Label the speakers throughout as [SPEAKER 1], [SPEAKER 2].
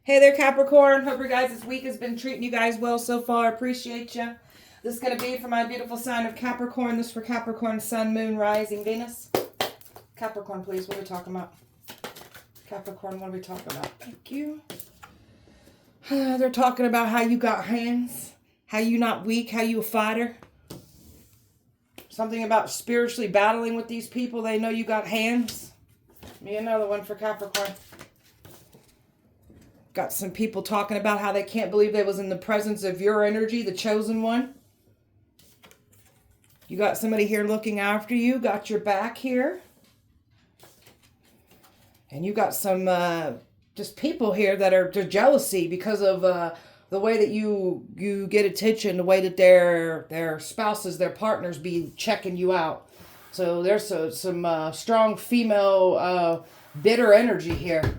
[SPEAKER 1] Hey there, Capricorn. Hope your guys' this week has been treating you guys well so far. Appreciate you. This is going to be for my beautiful sign of Capricorn. This is for Capricorn, Sun, Moon, Rising, Venus. Capricorn, please. What are we talking about? Capricorn, what are we talking about? Thank you. They're talking about how you got hands. How you not weak. How you a fighter. Something about spiritually battling with these people. They know you got hands. Me another one for Capricorn. Got some people talking about how they can't believe they was in the presence of your energy, the chosen one. You got somebody here looking after you, got your back here. And you got some just people here that are jealousy because of the way that you get attention, the way that their spouses, their partners be checking you out. So there's some strong female bitter energy here.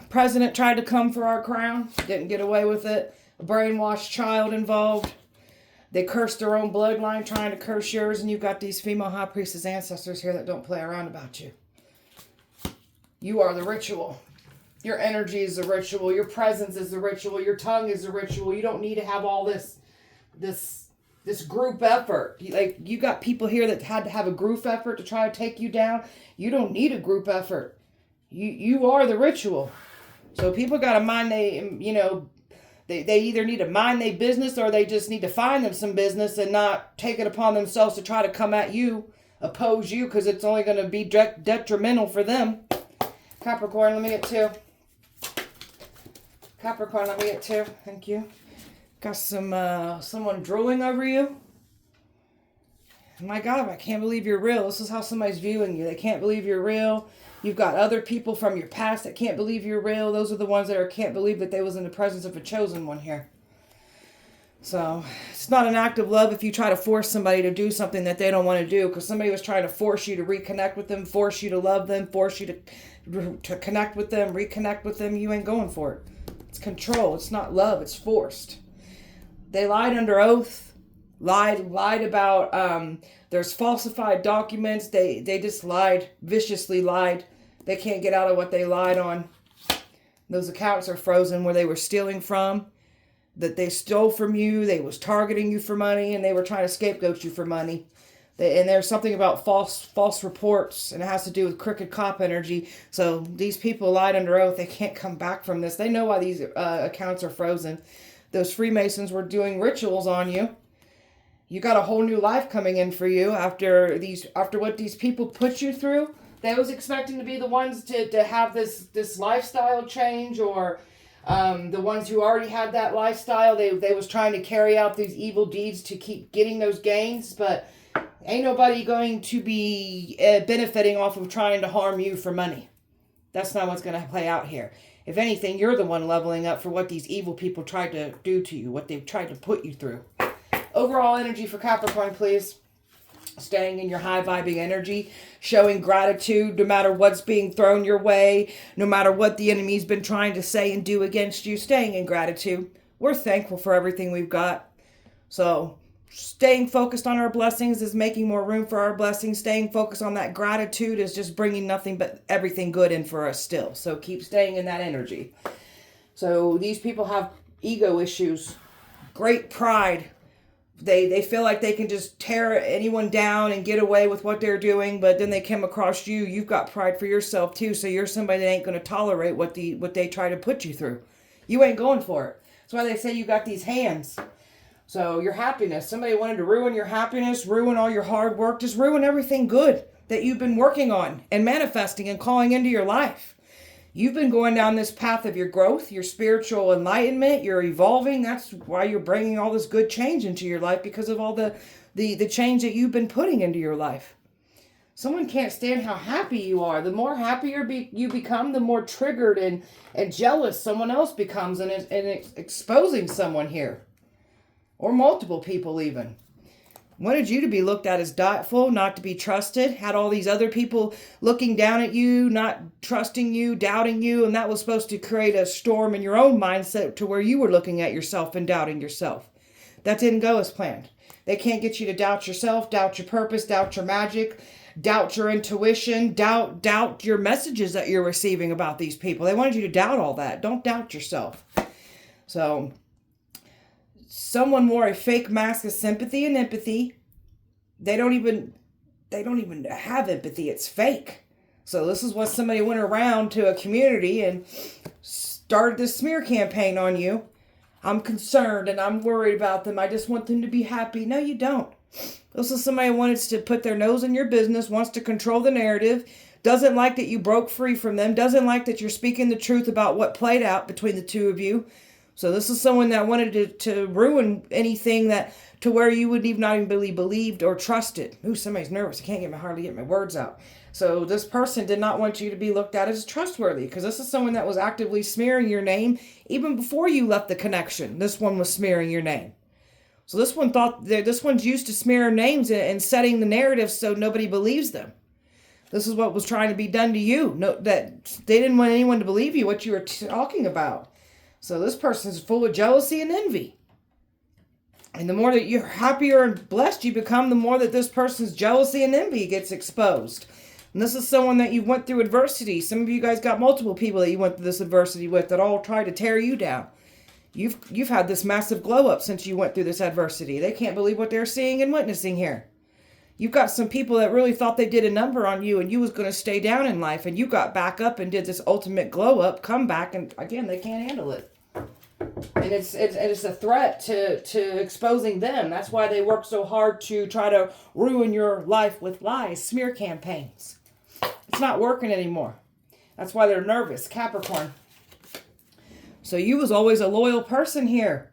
[SPEAKER 1] President tried to come for our crown. Didn't get away with it. A brainwashed child involved. They cursed their own bloodline trying to curse yours. And you've got these female high priestess ancestors here that don't play around about you. You are the ritual. Your energy is the ritual. Your presence is the ritual. Your tongue is the ritual. You don't need to have all this group effort. You got people here that had to have a group effort to try to take you down. You don't need a group effort. You are the ritual. So people got to mind they either need to mind their business or they just need to find them some business and not take it upon themselves to try to come at you, oppose you, because it's only going to be detrimental for them. Capricorn, let me get two. Capricorn, let me get two. Thank you. Got someone drooling over you. My God, I can't believe you're real. This is how somebody's viewing you. They can't believe you're real. You've got other people from your past that can't believe you're real. Those are the ones that can't believe that they was in the presence of a chosen one here. So it's not an act of love if you try to force somebody to do something that they don't want to do, because somebody was trying to force you to reconnect with them, force you to love them, force you to connect with them, reconnect with them. You ain't going for it. It's control. It's not love. It's forced. They lied under oath. Lied about there's falsified documents. They just lied, viciously lied. They can't get out of what they lied on. Those accounts are frozen where they were stealing from, that they stole from you. They was targeting you for money, and they were trying to scapegoat you for money. And there's something about false reports, and it has to do with crooked cop energy. So these people lied under oath. They can't come back from this. They know why these accounts are frozen. Those Freemasons were doing rituals on you. You got a whole new life coming in for you after what these people put you through. They was expecting to be the ones to have this lifestyle change, or the ones who already had that lifestyle. They was trying to carry out these evil deeds to keep getting those gains, but ain't nobody going to be benefiting off of trying to harm you for money. That's not what's going to play out here. If anything, you're the one leveling up for what these evil people tried to do to you, what they've tried to put you through. Overall energy for Capricorn, please. Staying in your high vibing energy, showing gratitude no matter what's being thrown your way, no matter what the enemy's been trying to say and do against you. Staying in gratitude. We're thankful for everything we've got. So staying focused on our blessings is making more room for our blessings. Staying focused on that gratitude is just bringing nothing but everything good in for us still. So keep staying in that energy. So these people have ego issues, great pride. They feel like they can just tear anyone down and get away with what they're doing, but then they come across you. You've got pride for yourself too, so you're somebody that ain't going to tolerate what they try to put you through. You ain't going for it. That's why they say you got these hands. So your happiness, somebody wanted to ruin your happiness, ruin all your hard work, just ruin everything good that you've been working on and manifesting and calling into your life. You've been going down this path of your growth, your spiritual enlightenment, you're evolving. That's why you're bringing all this good change into your life, because of all the change that you've been putting into your life. Someone can't stand how happy you are. The more happier you become, the more triggered and jealous someone else becomes, and exposing someone here. Or multiple people even. Wanted you to be looked at as doubtful, not to be trusted. Had all these other people looking down at you, not trusting you, doubting you. And that was supposed to create a storm in your own mindset to where you were looking at yourself and doubting yourself. That didn't go as planned. They can't get you to doubt yourself, doubt your purpose, doubt your magic, doubt your intuition, doubt your messages that you're receiving about these people. They wanted you to doubt all that. Don't doubt yourself. So someone wore a fake mask of sympathy and empathy. They don't even have empathy. It's fake. So this is what somebody went around to a community and started this smear campaign on you. I'm concerned and I'm worried about them. I just want them to be happy. No, you don't. This is somebody who wants to put their nose in your business, wants to control the narrative, doesn't like that you broke free from them, doesn't like that you're speaking the truth about what played out between the two of you. So this is someone that wanted to ruin anything that to where you would not even really believed or trusted. Ooh, somebody's nervous. I can't hardly get my words out. So this person did not want you to be looked at as trustworthy, because this is someone that was actively smearing your name even before you left the connection. This one was smearing your name. So this one thought that this one's used to smear names and setting the narrative so nobody believes them. This is what was trying to be done to you. No, that they didn't want anyone to believe you what you were talking about. So this person's full of jealousy and envy. And the more that you're happier and blessed you become, the more that this person's jealousy and envy gets exposed. And this is someone that you went through adversity. Some of you guys got multiple people that you went through this adversity with that all tried to tear you down. You've had this massive glow up since you went through this adversity. They can't believe what they're seeing and witnessing here. You've got some people that really thought they did a number on you and you was going to stay down in life, and you got back up and did this ultimate glow up, come back, and again, they can't handle it. And it's a threat to exposing them. That's why they work so hard to try to ruin your life with lies, smear campaigns. It's not working anymore. That's why they're nervous. Capricorn. So you was always a loyal person here.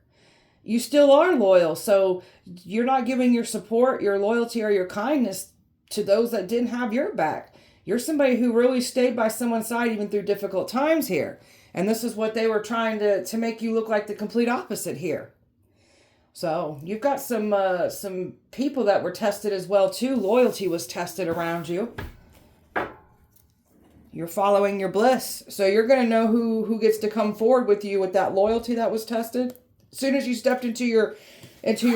[SPEAKER 1] You still are loyal. So you're not giving your support, your loyalty, or your kindness to those that didn't have your back. You're somebody who really stayed by someone's side even through difficult times here. And this is what they were trying to make you look like the complete opposite here. So you've got some people that were tested as well too. Loyalty was tested around you. You're following your bliss. So you're going to know who gets to come forward with you with that loyalty that was tested. As soon as you stepped into your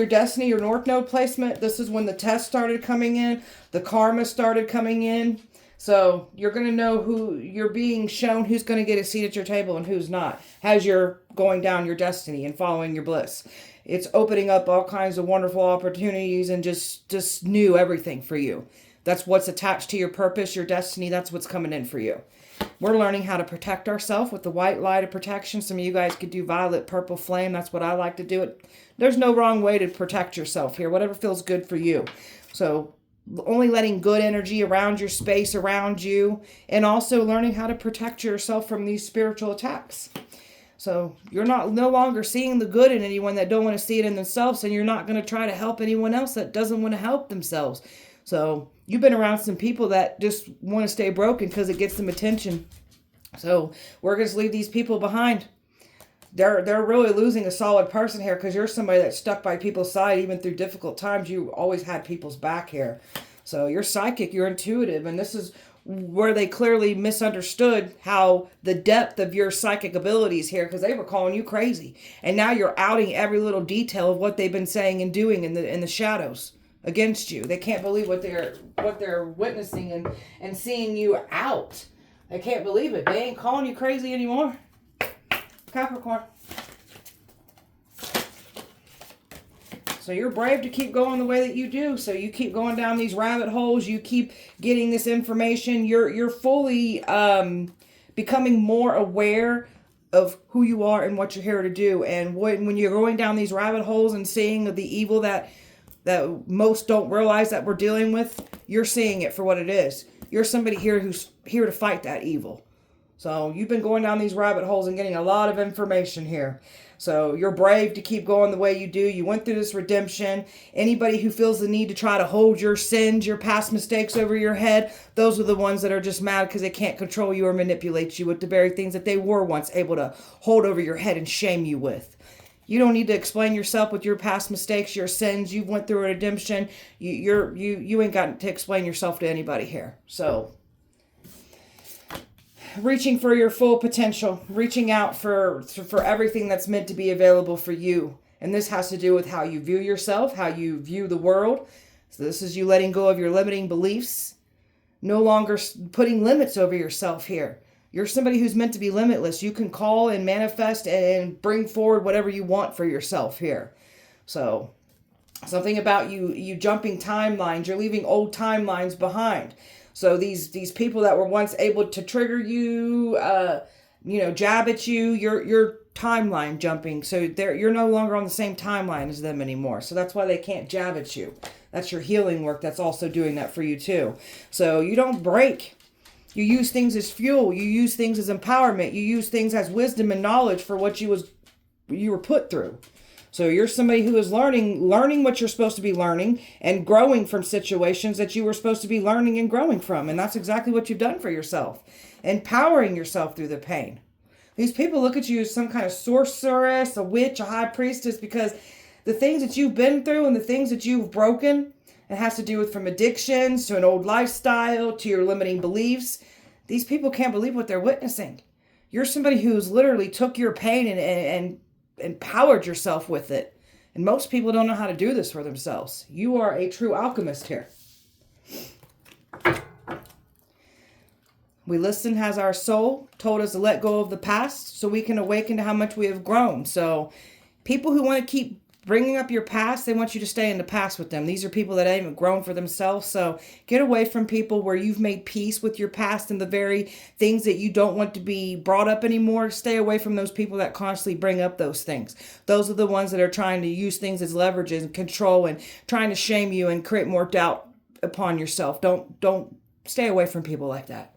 [SPEAKER 1] destiny, your North Node placement, this is when the test started coming in. The karma started coming in. So you're going to know who you're being shown, who's going to get a seat at your table and who's not, as you're going down your destiny and following your bliss. It's opening up all kinds of wonderful opportunities and just new everything for you. That's what's attached to your purpose, your destiny. That's what's coming in for you. We're learning how to protect ourselves with the white light of protection. Some of you guys could do violet, purple flame. That's what I like to do. There's no wrong way to protect yourself here. Whatever feels good for you. So only letting good energy around your space, around you, and also learning how to protect yourself from these spiritual attacks. So you're no longer seeing the good in anyone that don't want to see it in themselves, and you're not going to try to help anyone else that doesn't want to help themselves. So you've been around some people that just want to stay broken because it gets them attention. So we're going to leave these people behind. They're really losing a solid person here because you're somebody that's stuck by people's side even through difficult times. You always had people's back here. So you're psychic, you're intuitive, and this is where they clearly misunderstood how the depth of your psychic abilities here, because they were calling you crazy. And now you're outing every little detail of what they've been saying and doing in the shadows against you. They can't believe what they're witnessing and seeing you out. They can't believe it. They ain't calling you crazy anymore. Capricorn. So you're brave to keep going the way that you do. So you keep going down these rabbit holes. You keep getting this information. You're fully becoming more aware of who you are and what you're here to do. And when you're going down these rabbit holes and seeing the evil that most don't realize that we're dealing with, you're seeing it for what it is. You're somebody here who's here to fight that evil. So you've been going down these rabbit holes and getting a lot of information here. So you're brave to keep going the way you do. You went through this redemption. Anybody who feels the need to try to hold your sins, your past mistakes over your head, those are the ones that are just mad because they can't control you or manipulate you with the very things that they were once able to hold over your head and shame you with. You don't need to explain yourself with your past mistakes, your sins. You went through a redemption. You ain't got to explain yourself to anybody here. So reaching for your full potential, reaching out for everything that's meant to be available for you. And this has to do with how you view yourself, how you view the world. So this is you letting go of your limiting beliefs no longer putting limits over yourself here. You're somebody who's meant to be limitless. You can call and manifest and bring forward whatever you want for yourself here. So something about you jumping timelines. You're leaving old timelines behind. So these people that were once able to trigger you, jab at you, you're timeline jumping. So you're no longer on the same timeline as them anymore. So that's why they can't jab at you. That's your healing work. That's also doing that for you too. So you don't break. You use things as fuel. You use things as empowerment. You use things as wisdom and knowledge for what you were put through. So you're somebody who is learning what you're supposed to be learning and growing from situations that you were supposed to be learning and growing from. And that's exactly what you've done for yourself. Empowering yourself through the pain. These people look at you as some kind of sorceress, a witch, a high priestess, because the things that you've been through and the things that you've broken, it has to do with from addictions to an old lifestyle to your limiting beliefs. These people can't believe what they're witnessing. You're somebody who's literally took your pain and empowered yourself with it. And most people don't know how to do this for themselves. You are a true alchemist here. We listen as our soul told us to let go of the past so we can awaken to how much we have grown. So people who want to keep bringing up your past, they want you to stay in the past with them. These are people that haven't grown for themselves. So get away from people where you've made peace with your past and the very things that you don't want to be brought up anymore. Stay away from those people that constantly bring up those things. Those are the ones that are trying to use things as leverage and control and trying to shame you and create more doubt upon yourself. Don't stay away from people like that.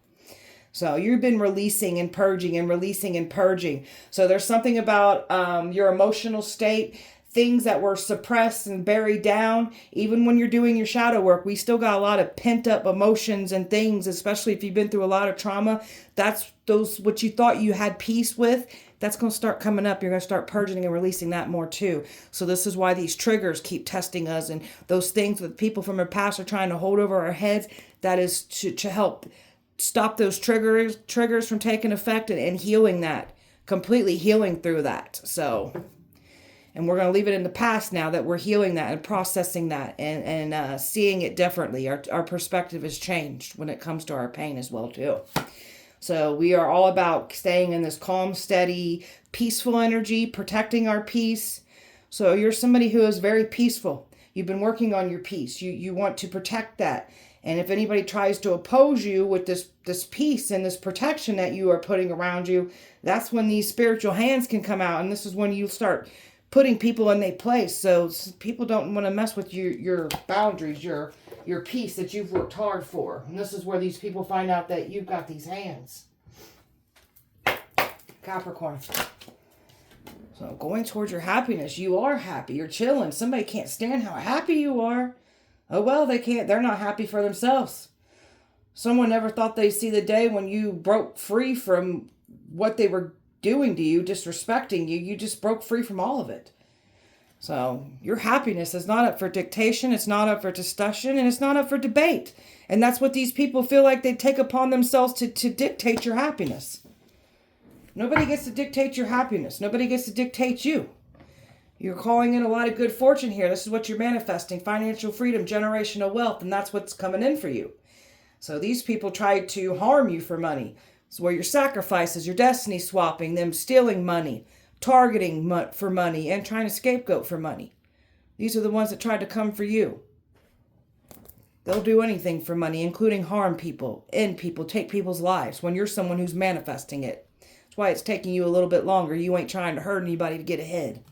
[SPEAKER 1] So you've been releasing and purging and releasing and purging. So there's something about your emotional state, things that were suppressed and buried down. Even when you're doing your shadow work, we still got a lot of pent up emotions and things, especially if you've been through a lot of trauma. That's what you thought you had peace with. That's going to start coming up. You're going to start purging and releasing that more too. So this is why these triggers keep testing us, and those things that people from our past are trying to hold over our heads. That is to help stop those triggers from taking effect and healing that, completely healing through that. So, and we're going to leave it in the past now that we're healing that and processing that and seeing it differently. Our perspective has changed when it comes to our pain as well too. So we are all about staying in this calm, steady, peaceful energy, protecting our peace. So you're somebody who is very peaceful. You've been working on your peace. You want to protect that. And if anybody tries to oppose you with this peace and this protection that you are putting around you, that's when these spiritual hands can come out. And this is when you start putting people in their place. So people don't want to mess with your boundaries, your peace that you've worked hard for. And this is where these people find out that you've got these hands. Capricorn. So going towards your happiness, you are happy. You're chilling. Somebody can't stand how happy you are. Oh, well, they can't. They're not happy for themselves. Someone never thought they'd see the day when you broke free from what they were doing to you, disrespecting you. You just broke free from all of it. So your happiness is not up for dictation. It's not up for discussion, and it's not up for debate. And that's what these people feel like they take upon themselves to dictate your happiness. Nobody gets to dictate your happiness. Nobody gets to dictate you. You're calling in a lot of good fortune here. This is what you're manifesting. Financial freedom, generational wealth, and that's what's coming in for you. So these people tried to harm you for money. It's where your sacrifices, your destiny swapping, them stealing money, targeting for money, and trying to scapegoat for money. These are the ones that tried to come for you. They'll do anything for money, including harm people, end people, take people's lives when you're someone who's manifesting it. That's why it's taking you a little bit longer. You ain't trying to hurt anybody to get ahead.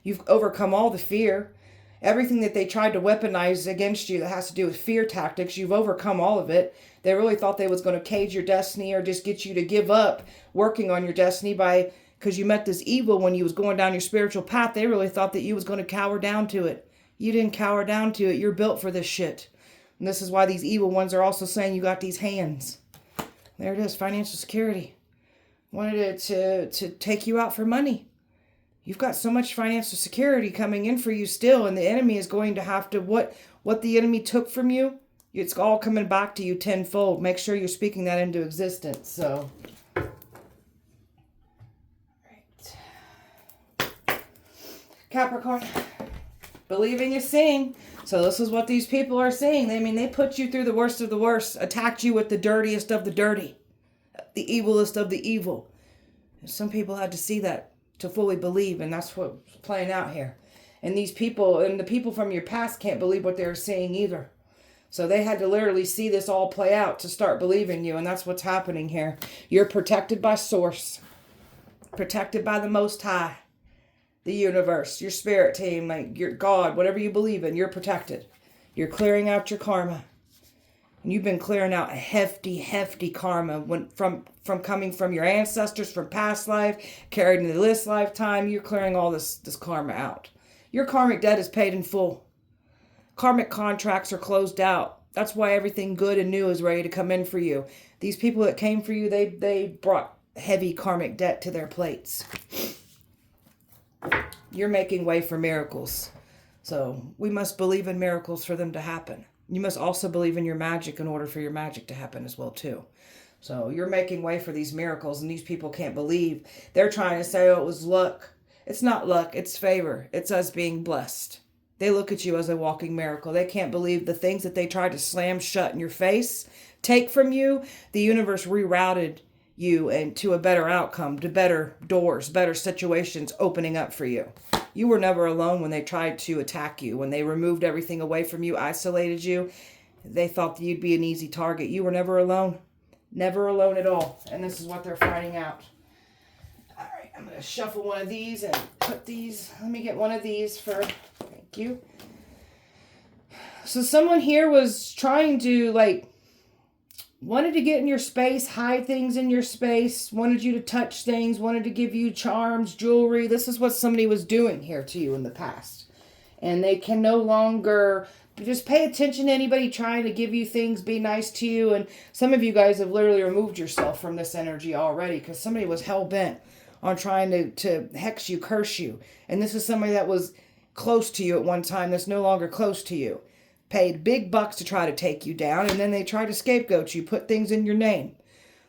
[SPEAKER 1] You've overcome all the fear. Everything that they tried to weaponize against you that has to do with fear tactics, you've overcome all of it. They really thought they was going to cage your destiny or just get you to give up working on your destiny because you met this evil when you was going down your spiritual path. They really thought that you was going to cower down to it. You didn't cower down to it. You're built for this shit. And this is why these evil ones are also saying you got these hands. There it is, financial security. Wanted it to take you out for money. You've got so much financial security coming in for you still, and the enemy is going to have to, what the enemy took from you, it's all coming back to you tenfold. Make sure you're speaking that into existence. So, right. Capricorn, Believing is seeing. So this is what these people are seeing. I mean, they put you through the worst of the worst, attacked you with the dirtiest of the dirty, the evilest of the evil. Some people had to see that to fully believe, and that's what's playing out here. And these people, and the people from your past can't believe what they're seeing either. So they had to literally see this all play out to start believing you, and that's what's happening here. You're protected by Source, protected by the Most High, the universe, your spirit team, like your God, whatever you believe in, you're protected. You're clearing out your karma. And you've been clearing out a hefty, hefty karma from coming from your ancestors, from past life, carried into this lifetime. You're clearing all this karma out. Your karmic debt is paid in full. Karmic contracts are closed out. That's why everything good and new is ready to come in for you. These people that came for you, they brought heavy karmic debt to their plates. You're making way for miracles. So we must believe in miracles for them to happen. You must also believe in your magic in order for your magic to happen as well too. So you're making way for these miracles, and these people can't believe. They're trying to say, oh, it was luck. It's not luck. It's favor. It's us being blessed. They look at you as a walking miracle. They can't believe the things that they tried to slam shut in your face, take from you. The universe rerouted you into a better outcome, to better doors, better situations opening up for you. You were never alone when they tried to attack you. When they removed everything away from you, isolated you, they thought that you'd be an easy target. You were never alone. Never alone at all. And this is what they're finding out. All right, I'm going to shuffle one of these and put these. Let me get one of these for... Thank you. So someone here was trying to, wanted to get in your space, hide things in your space, wanted you to touch things, wanted to give you charms, jewelry. This is what somebody was doing here to you in the past. And they can no longer just pay attention to anybody trying to give you things, be nice to you. And some of you guys have literally removed yourself from this energy already because somebody was hell-bent on trying to hex you, curse you. And this is somebody that was close to you at one time that's no longer close to you. Paid big bucks to try to take you down, and then they tried to scapegoat you, put things in your name.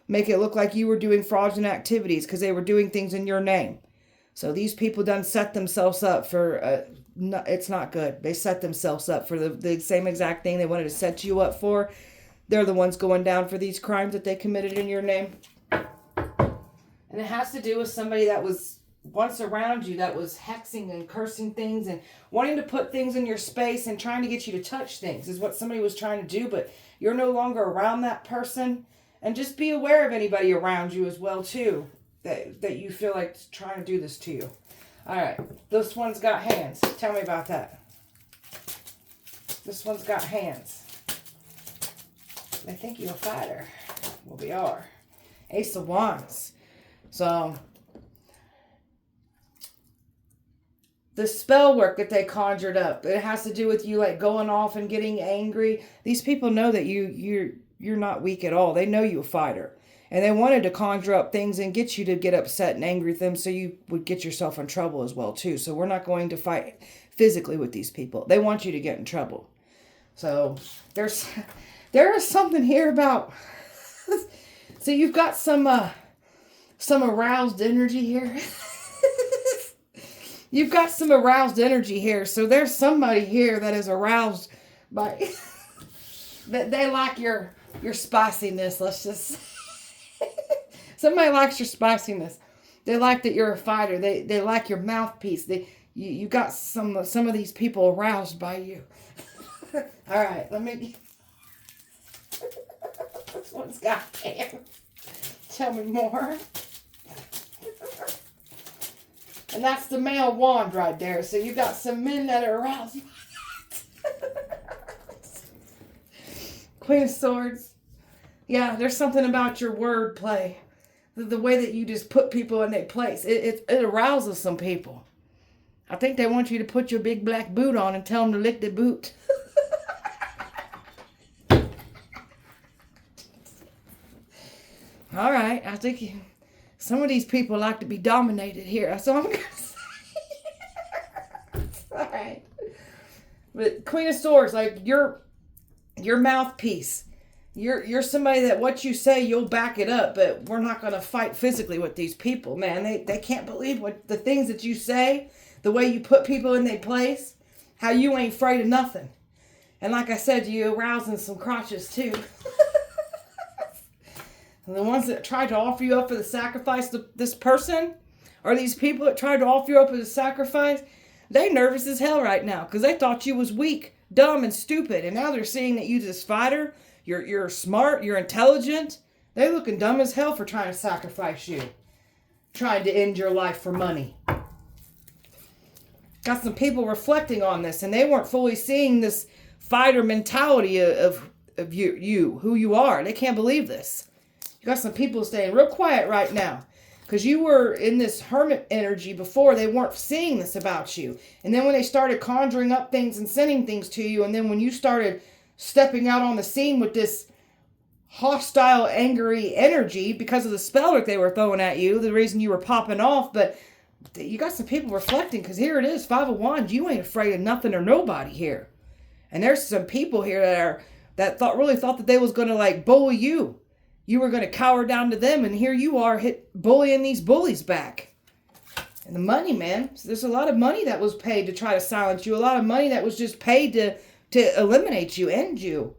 [SPEAKER 1] Make it look like you were doing fraudulent activities because they were doing things in your name. So these people done set themselves up for, it's not good. They set themselves up for the same exact thing they wanted to set you up for. They're the ones going down for these crimes that they committed in your name. And it has to do with somebody that was once around you that was hexing and cursing things and wanting to put things in your space and trying to get you to touch things is what somebody was trying to do, but you're no longer around that person. And just be aware of anybody around you as well too that you feel like trying to do this to you. All right, this one's got hands. Tell me about that. This one's got hands. They think you're a fighter. Well, we are. Ace of Wands. So the spell work that they conjured up, it has to do with you going off and getting angry. These people know that you're not weak at all. They know you're a fighter. And they wanted to conjure up things and get you to get upset and angry with them so you would get yourself in trouble as well too. So we're not going to fight physically with these people. They want you to get in trouble. So there is something here about... So you've got some aroused energy here. You've got some aroused energy here. So there's somebody here that is aroused by... that they like your spiciness, let's just... Somebody likes your spiciness. They like that you're a fighter. They like your mouthpiece. You got some of these people aroused by you. All right, let me... This one's got hands. Tell me more. And that's the male wand right there. So you got some men that are aroused. Queen of Swords. Yeah, there's something about your word play. The way that you just put people in their place. It arouses some people. I think they want you to put your big black boot on and tell them to lick the boot. All right, I think some of these people like to be dominated here. That's all I'm going to say. All right. But Queen of Swords, your mouthpiece. You're somebody that what you say, you'll back it up, but we're not going to fight physically with these people, man. They can't believe what the things that you say, the way you put people in their place. How you ain't afraid of nothing. And like I said, you arousing some crotches too. And the ones that tried to offer you up for the sacrifice, this person, or these people that tried to offer you up as a sacrifice, they nervous as hell right now because they thought you was weak, dumb, and stupid. And now they're seeing that you this fighter, you're smart, you're intelligent. They looking dumb as hell for trying to sacrifice you. Trying to end your life for money. Got some people reflecting on this, and they weren't fully seeing this fighter mentality of you, who you are. They can't believe this. You got some people staying real quiet right now. Because you were in this hermit energy before, they weren't seeing this about you. And then when they started conjuring up things and sending things to you, and then when you started stepping out on the scene with this hostile, angry energy because of the spell that they were throwing at you, the reason you were popping off, but you got some people reflecting, because here it is, Five of Wands, you ain't afraid of nothing or nobody here. And there's some people here that really thought that they was going to like bully you. You were going to cower down to them, and here you are bullying these bullies back. And the money, man. There's a lot of money that was paid to try to silence you. A lot of money that was just paid to eliminate you, end you.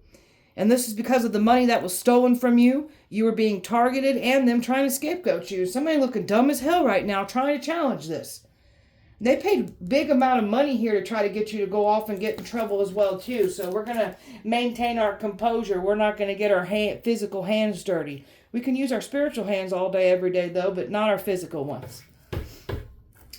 [SPEAKER 1] And this is because of the money that was stolen from you. You were being targeted, and them trying to scapegoat you. Somebody looking dumb as hell right now trying to challenge this. They paid a big amount of money here to try to get you to go off and get in trouble as well, too. So we're going to maintain our composure. We're not going to get our physical hands dirty. We can use our spiritual hands all day, every day, though, but not our physical ones.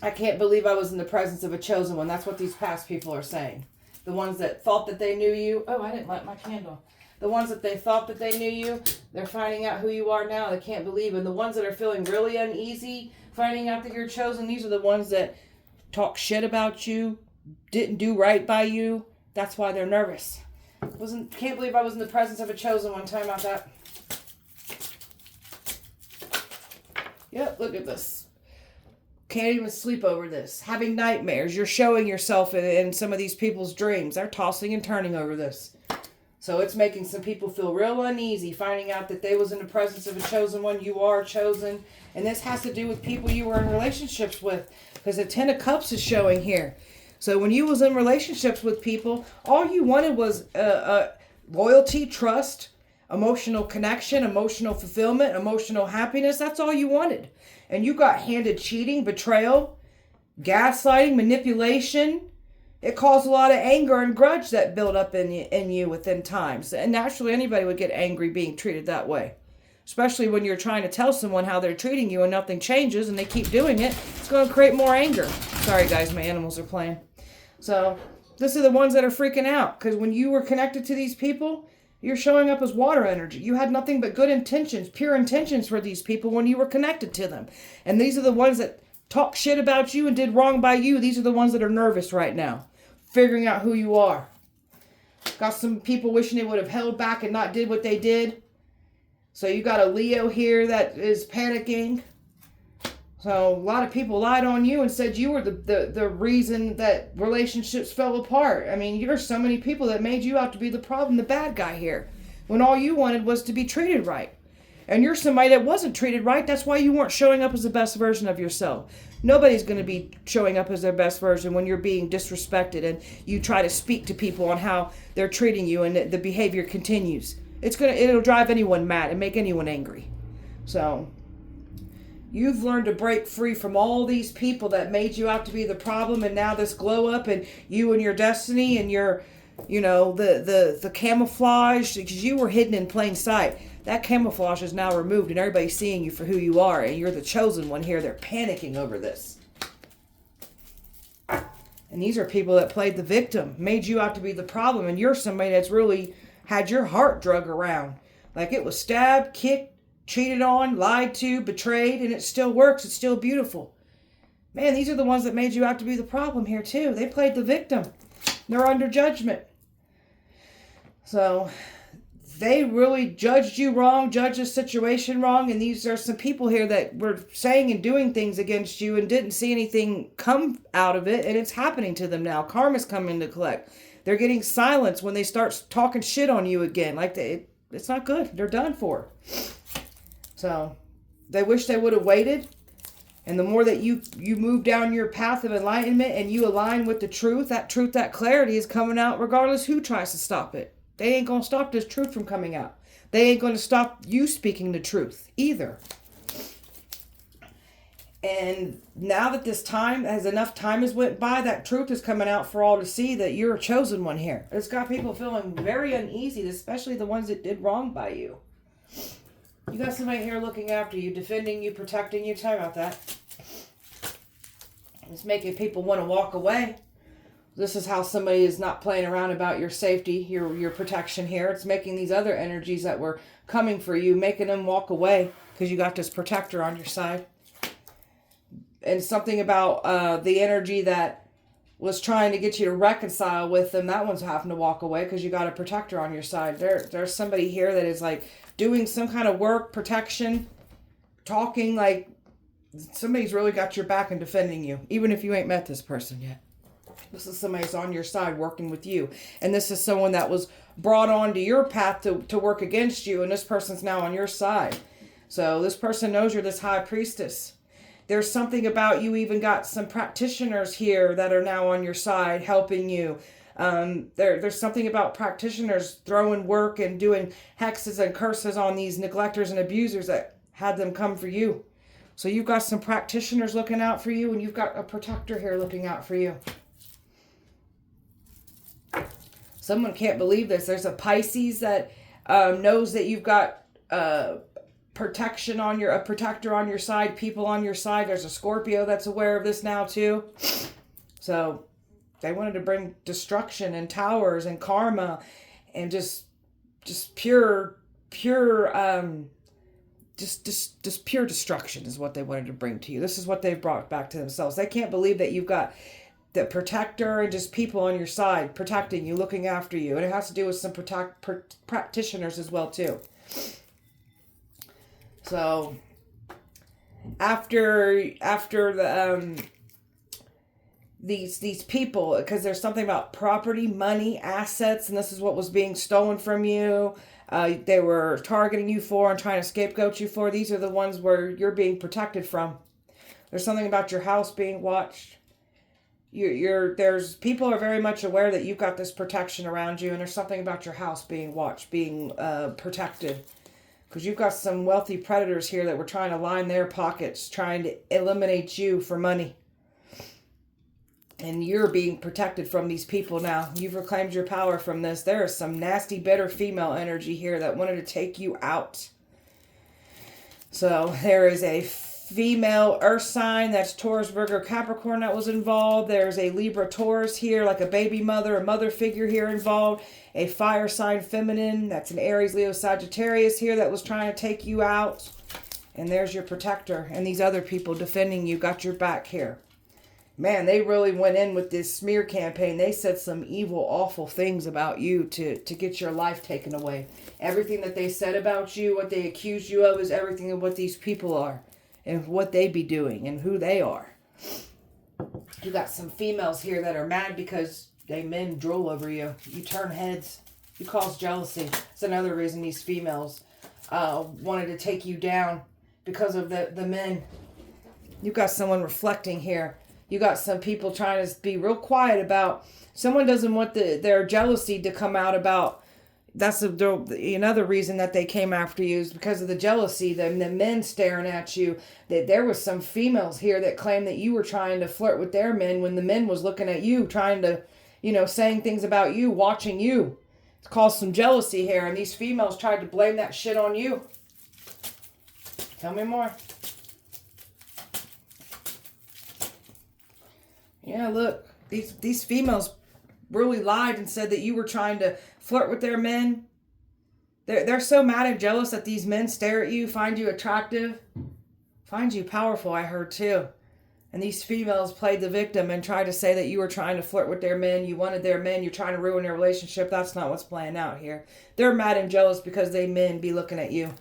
[SPEAKER 1] I can't believe I was in the presence of a chosen one. That's what these past people are saying. The ones that thought that they knew you. Oh, I didn't light my candle. The ones that they thought that they knew you, they're finding out who you are now. They can't believe. And the ones that are feeling really uneasy, finding out that you're chosen, these are the ones that talk shit about you, didn't do right by you. That's why they're nervous. Can't believe I was in the presence of a chosen one. Time out that. Yep, look at this. Can't even sleep over this. Having nightmares. You're showing yourself in some of these people's dreams. They're tossing and turning over this. So it's making some people feel real uneasy, finding out that they was in the presence of a chosen one. You are chosen. And this has to do with people you were in relationships with. Because the Ten of Cups is showing here. So when you was in relationships with people, all you wanted was loyalty, trust, emotional connection, emotional fulfillment, emotional happiness. That's all you wanted. And you got handed cheating, betrayal, gaslighting, manipulation. It caused a lot of anger and grudge that built up in you within times. And naturally, anybody would get angry being treated that way. Especially when you're trying to tell someone how they're treating you and nothing changes and they keep doing it. It's going to create more anger. Sorry, guys, my animals are playing. So, these are the ones that are freaking out. Because when you were connected to these people, you're showing up as water energy. You had nothing but good intentions, pure intentions for these people when you were connected to them. And these are the ones that talk shit about you and did wrong by you. These are the ones that are nervous right now. Figuring out who you are. Got some people wishing they would have held back and not did what they did. So you got a Leo here that is panicking. So a lot of people lied on you and said you were the reason that relationships fell apart. I mean, there's so many people that made you out to be the problem, the bad guy here. When all you wanted was to be treated right. And you're somebody that wasn't treated right. That's why you weren't showing up as the best version of yourself. Nobody's going to be showing up as their best version when you're being disrespected and you try to speak to people on how they're treating you and the behavior continues. It'll drive anyone mad and make anyone angry. So, you've learned to break free from all these people that made you out to be the problem, and now this glow up and you and your destiny and your, the camouflage, because you were hidden in plain sight. That camouflage is now removed and everybody's seeing you for who you are, and you're the chosen one here. They're panicking over this. And these are people that played the victim, made you out to be the problem, and you're somebody that's really had your heart drug around. Like it was stabbed, kicked, cheated on, lied to, betrayed, and it still works. It's still beautiful. Man, these are the ones that made you out to be the problem here too. They played the victim. They're under judgment. So they really judged you wrong, judged the situation wrong, and these are some people here that were saying and doing things against you and didn't see anything come out of it, and it's happening to them now. Karma's coming to collect. They're getting silence when they start talking shit on you again. It's not good. They're done for. So, they wish they would have waited And the more that you move down your path of enlightenment and you align with the truth, that clarity is coming out regardless who tries to stop it. They ain't going to stop this truth from coming out. They ain't going to stop you speaking the truth either. And now that this time, as enough time has went by, that truth is coming out for all to see that you're a chosen one here. It's got people feeling very uneasy, especially the ones that did wrong by you. You got somebody here looking after you, defending you, protecting you. Tell me about that. It's making people want to walk away. This is how somebody is not playing around about your safety, your protection here. It's making these other energies that were coming for you, making them walk away because you got this protector on your side. And something about the energy that was trying to get you to reconcile with them, that one's having to walk away because you got a protector on your side. There's somebody here that is like doing some kind of work, protection, talking like somebody's really got your back and defending you, even if you ain't met this person yet. This is somebody who's on your side working with you. And this is someone that was brought onto your path to work against you, and this person's now on your side. So this person knows you're this high priestess. There's something about you even got some practitioners here that are now on your side helping you. There's something about practitioners throwing work and doing hexes and curses on these neglectors and abusers that had them come for you. So you've got some practitioners looking out for you, and you've got a protector here looking out for you. Someone can't believe this. There's a Pisces that knows that you've got protection on a protector on your side, people on your side. There's a Scorpio that's aware of this now too. So they wanted to bring destruction and towers and karma and just pure pure destruction is what they wanted to bring to you. This is what they've brought back to themselves. They can't believe that you've got the protector and just people on your side protecting you, looking after you. And it has to do with some practitioners as well too. So after the these people, because there's something about property, money, assets, and this is what was being stolen from you. They were targeting you for and trying to scapegoat you for. These are the ones where you're being protected from. There's something about your house being watched. There's people are very much aware that you've got this protection around you, and there's something about your house being watched, being protected. Because you've got some wealthy predators here that were trying to line their pockets, trying to eliminate you for money. And you're being protected from these people now. You've reclaimed your power from this. There is some nasty, bitter female energy here that wanted to take you out. So there is a female earth sign, that's Taurus, Virgo, Capricorn that was involved. There's a Libra, Taurus here, like a baby mother, a mother figure here involved. A fire sign feminine, that's an Aries, Leo, Sagittarius here that was trying to take you out. And there's your protector. And these other people defending you got your back here. Man, they really went in with this smear campaign. They said some evil, awful things about you to get your life taken away. Everything that they said about you, what they accused you of, is everything of what these people are. And what they be doing and who they are. You got some females here that are mad because men drool over you. You turn heads. You cause jealousy. It's another reason these females wanted to take you down, because of the men. You got someone reflecting here. You got some people trying to be real quiet about. Someone doesn't want their jealousy to come out about. That's another reason that they came after you, is because of the jealousy, the men staring at you. That there was some females here that claimed that you were trying to flirt with their men when the men was looking at you, trying to, saying things about you, watching you. It's caused some jealousy here, and these females tried to blame that shit on you. Tell me more. Yeah, look, these females really lied and said that you were trying to flirt with their men. They're so mad and jealous that these men stare at you, find you attractive, find you powerful, I heard too. And these females played the victim and tried to say that you were trying to flirt with their men, you wanted their men, you're trying to ruin their relationship. That's not what's playing out here. They're mad and jealous because they men be looking at you.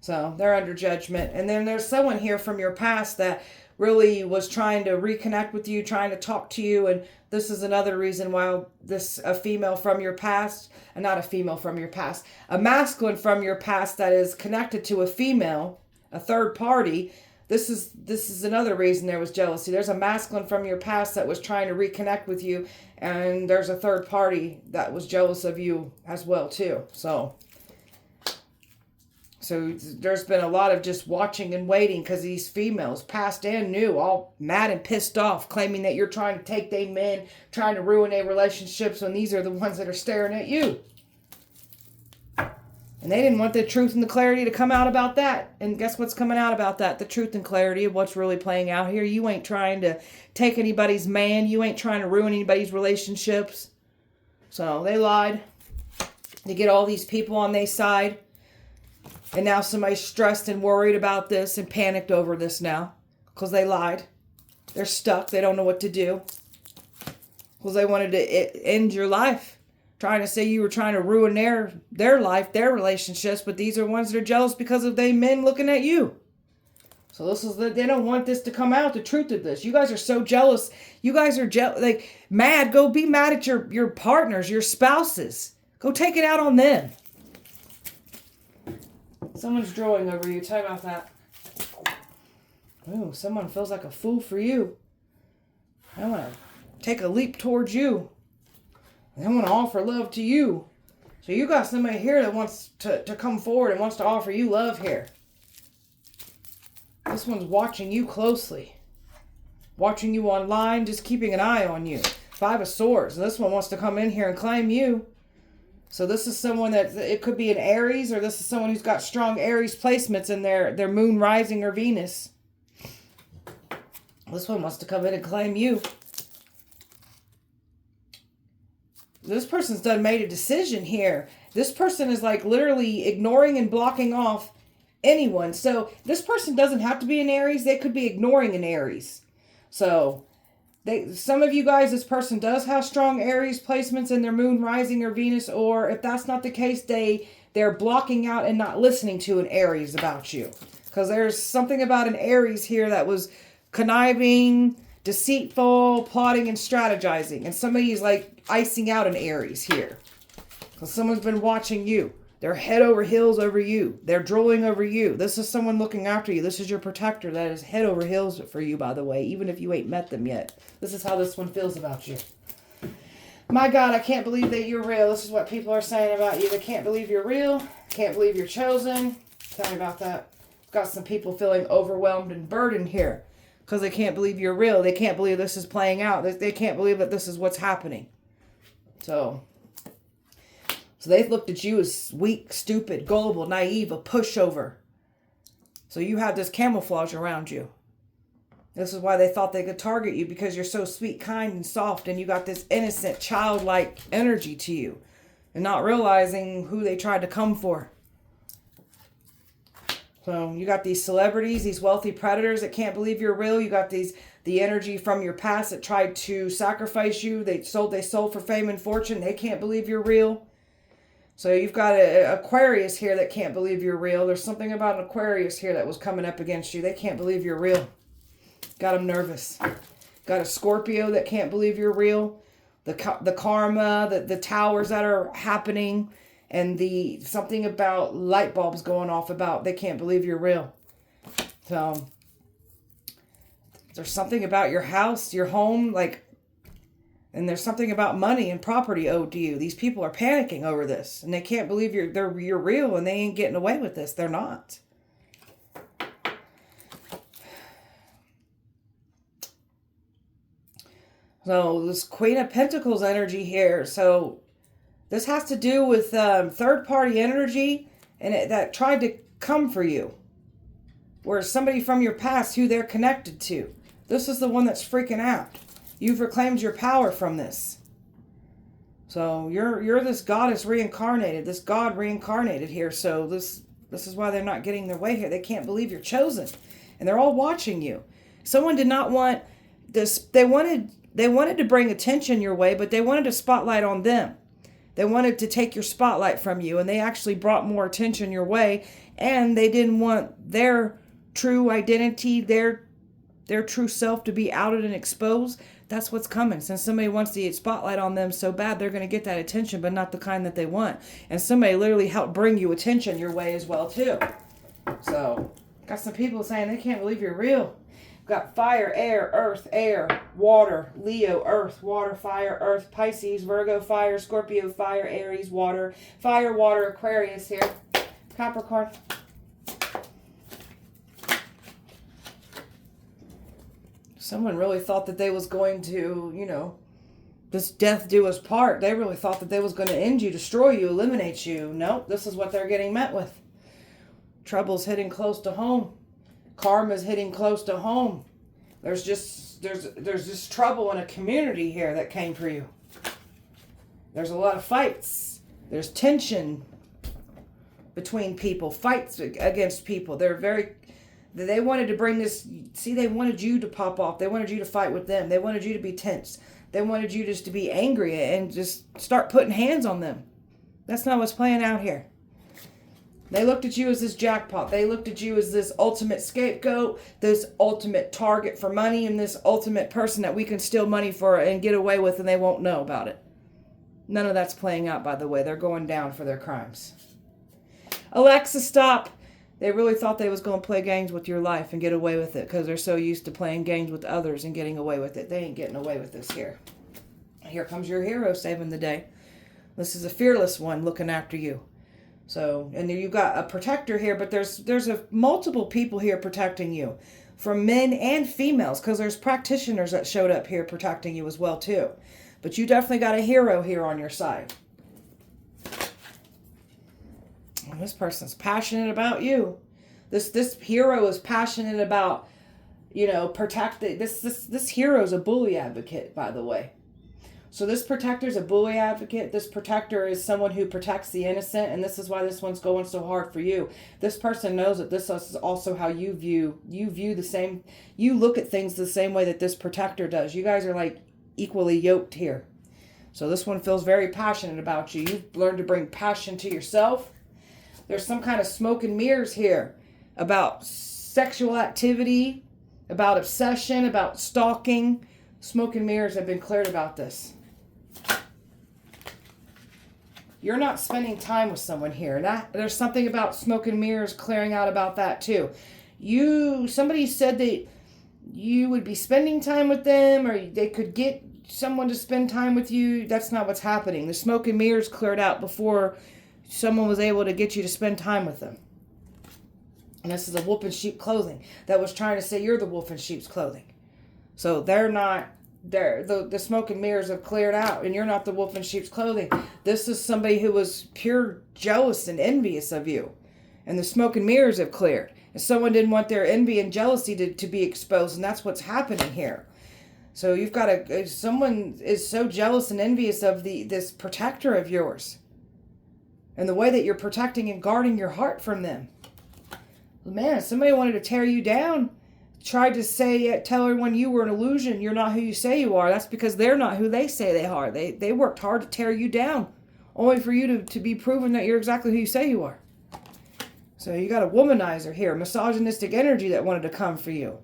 [SPEAKER 1] So they're under judgment. And then there's someone here from your past that really was trying to reconnect with you, trying to talk to you. And this is another reason why a female from your past, not a female from your past, a masculine from your past that is connected to a female, a third party, This is another reason there was jealousy. There's a masculine from your past that was trying to reconnect with you, and there's a third party that was jealous of you as well too. So there's been a lot of just watching and waiting, because these females, past and new, all mad and pissed off, claiming that you're trying to take their men, trying to ruin their relationships, when these are the ones that are staring at you. And they didn't want the truth and the clarity to come out about that. And guess what's coming out about that? The truth and clarity of what's really playing out here. You ain't trying to take anybody's man. You ain't trying to ruin anybody's relationships. So they lied to get all these people on their side. And now somebody's stressed and worried about this and panicked over this now, because they lied. They're stuck. They don't know what to do, because they wanted to end your life. Trying to say you were trying to ruin their life, their relationships, but these are ones that are jealous because of they men looking at you. So they don't want this to come out, the truth of this. You guys are so jealous. You guys are mad. Go be mad at your partners, your spouses. Go take it out on them. Someone's drooling over you. Tell me about that. Ooh, someone feels like a fool for you. I want to take a leap towards you. They want to offer love to you. So you got somebody here that wants to come forward and wants to offer you love here. This one's watching you closely. Watching you online, just keeping an eye on you. 5 of Swords. And this one wants to come in here and claim you. So this is someone that, it could be an Aries, or this is someone who's got strong Aries placements in their moon rising or Venus. This one wants to come in and claim you. This person's done made a decision here. This person is like literally ignoring and blocking off anyone. So this person doesn't have to be an Aries. They could be ignoring an Aries. So some of you guys, this person does have strong Aries placements in their moon rising or Venus. Or if that's not the case, they're blocking out and not listening to an Aries about you. Because there's something about an Aries here that was conniving, deceitful, plotting, and strategizing. And somebody's like icing out an Aries here. Because someone's been watching you. They're head over heels over you. They're drooling over you. This is someone looking after you. This is your protector that is head over heels for you, by the way. Even if you ain't met them yet. This is how this one feels about you. My God, I can't believe that you're real. This is what people are saying about you. They can't believe you're real. Can't believe you're chosen. Tell me about that. Got some people feeling overwhelmed and burdened here. Because they can't believe you're real. They can't believe this is playing out. They can't believe that this is what's happening. So they looked at you as weak, stupid, gullible, naive, a pushover. So you have this camouflage around you. This is why they thought they could target you, because you're so sweet, kind, and soft, and you got this innocent, childlike energy to you, and not realizing who they tried to come for. So you got these celebrities, these wealthy predators that can't believe you're real. You got the energy from your past that tried to sacrifice you. They sold for fame and fortune. They can't believe you're real. So you've got an Aquarius here that can't believe you're real. There's something about an Aquarius here that was coming up against you. They can't believe you're real. Got them nervous. Got a Scorpio that can't believe you're real. The karma, the towers that are happening. And something about light bulbs going off about they can't believe you're real. So there's something about your house, your home, and there's something about money and property owed to you. These people are panicking over this, and they can't believe you're real, and they ain't getting away with this. They're not. So this Queen of Pentacles energy here. So this has to do with third-party energy and that tried to come for you. Or somebody from your past who they're connected to. This is the one that's freaking out. You've reclaimed your power from this. So you're this goddess reincarnated. This god reincarnated here. So this is why they're not getting their way here. They can't believe you're chosen. And they're all watching you. Someone did not want this. They wanted to bring attention your way, but they wanted a spotlight on them. They wanted to take your spotlight from you, and they actually brought more attention your way, and they didn't want their true identity, their true self to be outed and exposed. That's what's coming. Since somebody wants the spotlight on them so bad, they're going to get that attention, but not the kind that they want. And somebody literally helped bring you attention your way as well, too. So Got some people saying they can't believe you're real. Got fire, air, water, Leo, earth, water, fire, earth, Pisces, Virgo, fire, Scorpio, fire, Aries, water, fire, water, Aquarius here. Capricorn. Someone really thought that they was going to, you know, this death do us part. They really thought that they was going to end you, destroy you, eliminate you. Nope, this is what they're getting met with. Trouble's hitting close to home. Karma's hitting close to home. There's just trouble in a community here that came for you. There's a lot of fights. There's tension between people, fights against people. They wanted to bring this, see, they wanted you to pop off. They wanted you to fight with them. They wanted you to be tense. They wanted you just to be angry and just start putting hands on them. That's not what's playing out here. They looked at you as this jackpot. They looked at you as this ultimate scapegoat, this ultimate target for money, and this ultimate person that we can steal money for and get away with and they won't know about it. None of that's playing out, by the way. They're going down for their crimes. Alexa, stop. They really thought they was going to play games with your life and get away with it because they're so used to playing games with others and getting away with it. They ain't getting away with this here. Here comes your hero saving the day. This is a fearless one looking after you. So, and you've got a protector here, but there's multiple people here protecting you, from men and females, because there's practitioners that showed up here protecting you as well too. But you definitely got a hero here on your side. And this person's passionate about you. This hero is passionate about, you know, protecting. This hero is a bully advocate, by the way. So this protector is a bully advocate. This protector is someone who protects the innocent, and this is why this one's going so hard for you. This person knows that this is also how you view the same. You look at things the same way that this protector does. You guys are like equally yoked here. So this one feels very passionate about you. You've learned to bring passion to yourself. There's some kind of smoke and mirrors here about sexual activity, about obsession, about stalking. Smoke and mirrors have been cleared about this. You're not spending time with someone here. There's something about smoke and mirrors clearing out about that too. Somebody said that you would be spending time with them, or they could get someone to spend time with you. That's not what's happening. The smoke and mirrors cleared out before someone was able to get you to spend time with them. And this is a wolf in sheep clothing that was trying to say you're the wolf in sheep's clothing. So they're not. The smoke and mirrors have cleared out, and you're not the wolf in sheep's clothing. This is somebody who was pure jealous and envious of you, and the smoke and mirrors have cleared. And someone didn't want their envy and jealousy to be exposed, and that's what's happening here. So you've got someone is so jealous and envious of this protector of yours, and the way that you're protecting and guarding your heart from them. Man, somebody wanted to tear you down. Tried to tell everyone you were an illusion. You're not who you say you are. That's because they're not who they say they are. They worked hard to tear you down, only for you to be proven that you're exactly who you say you are. So you got a womanizer here, misogynistic energy that wanted to come for you.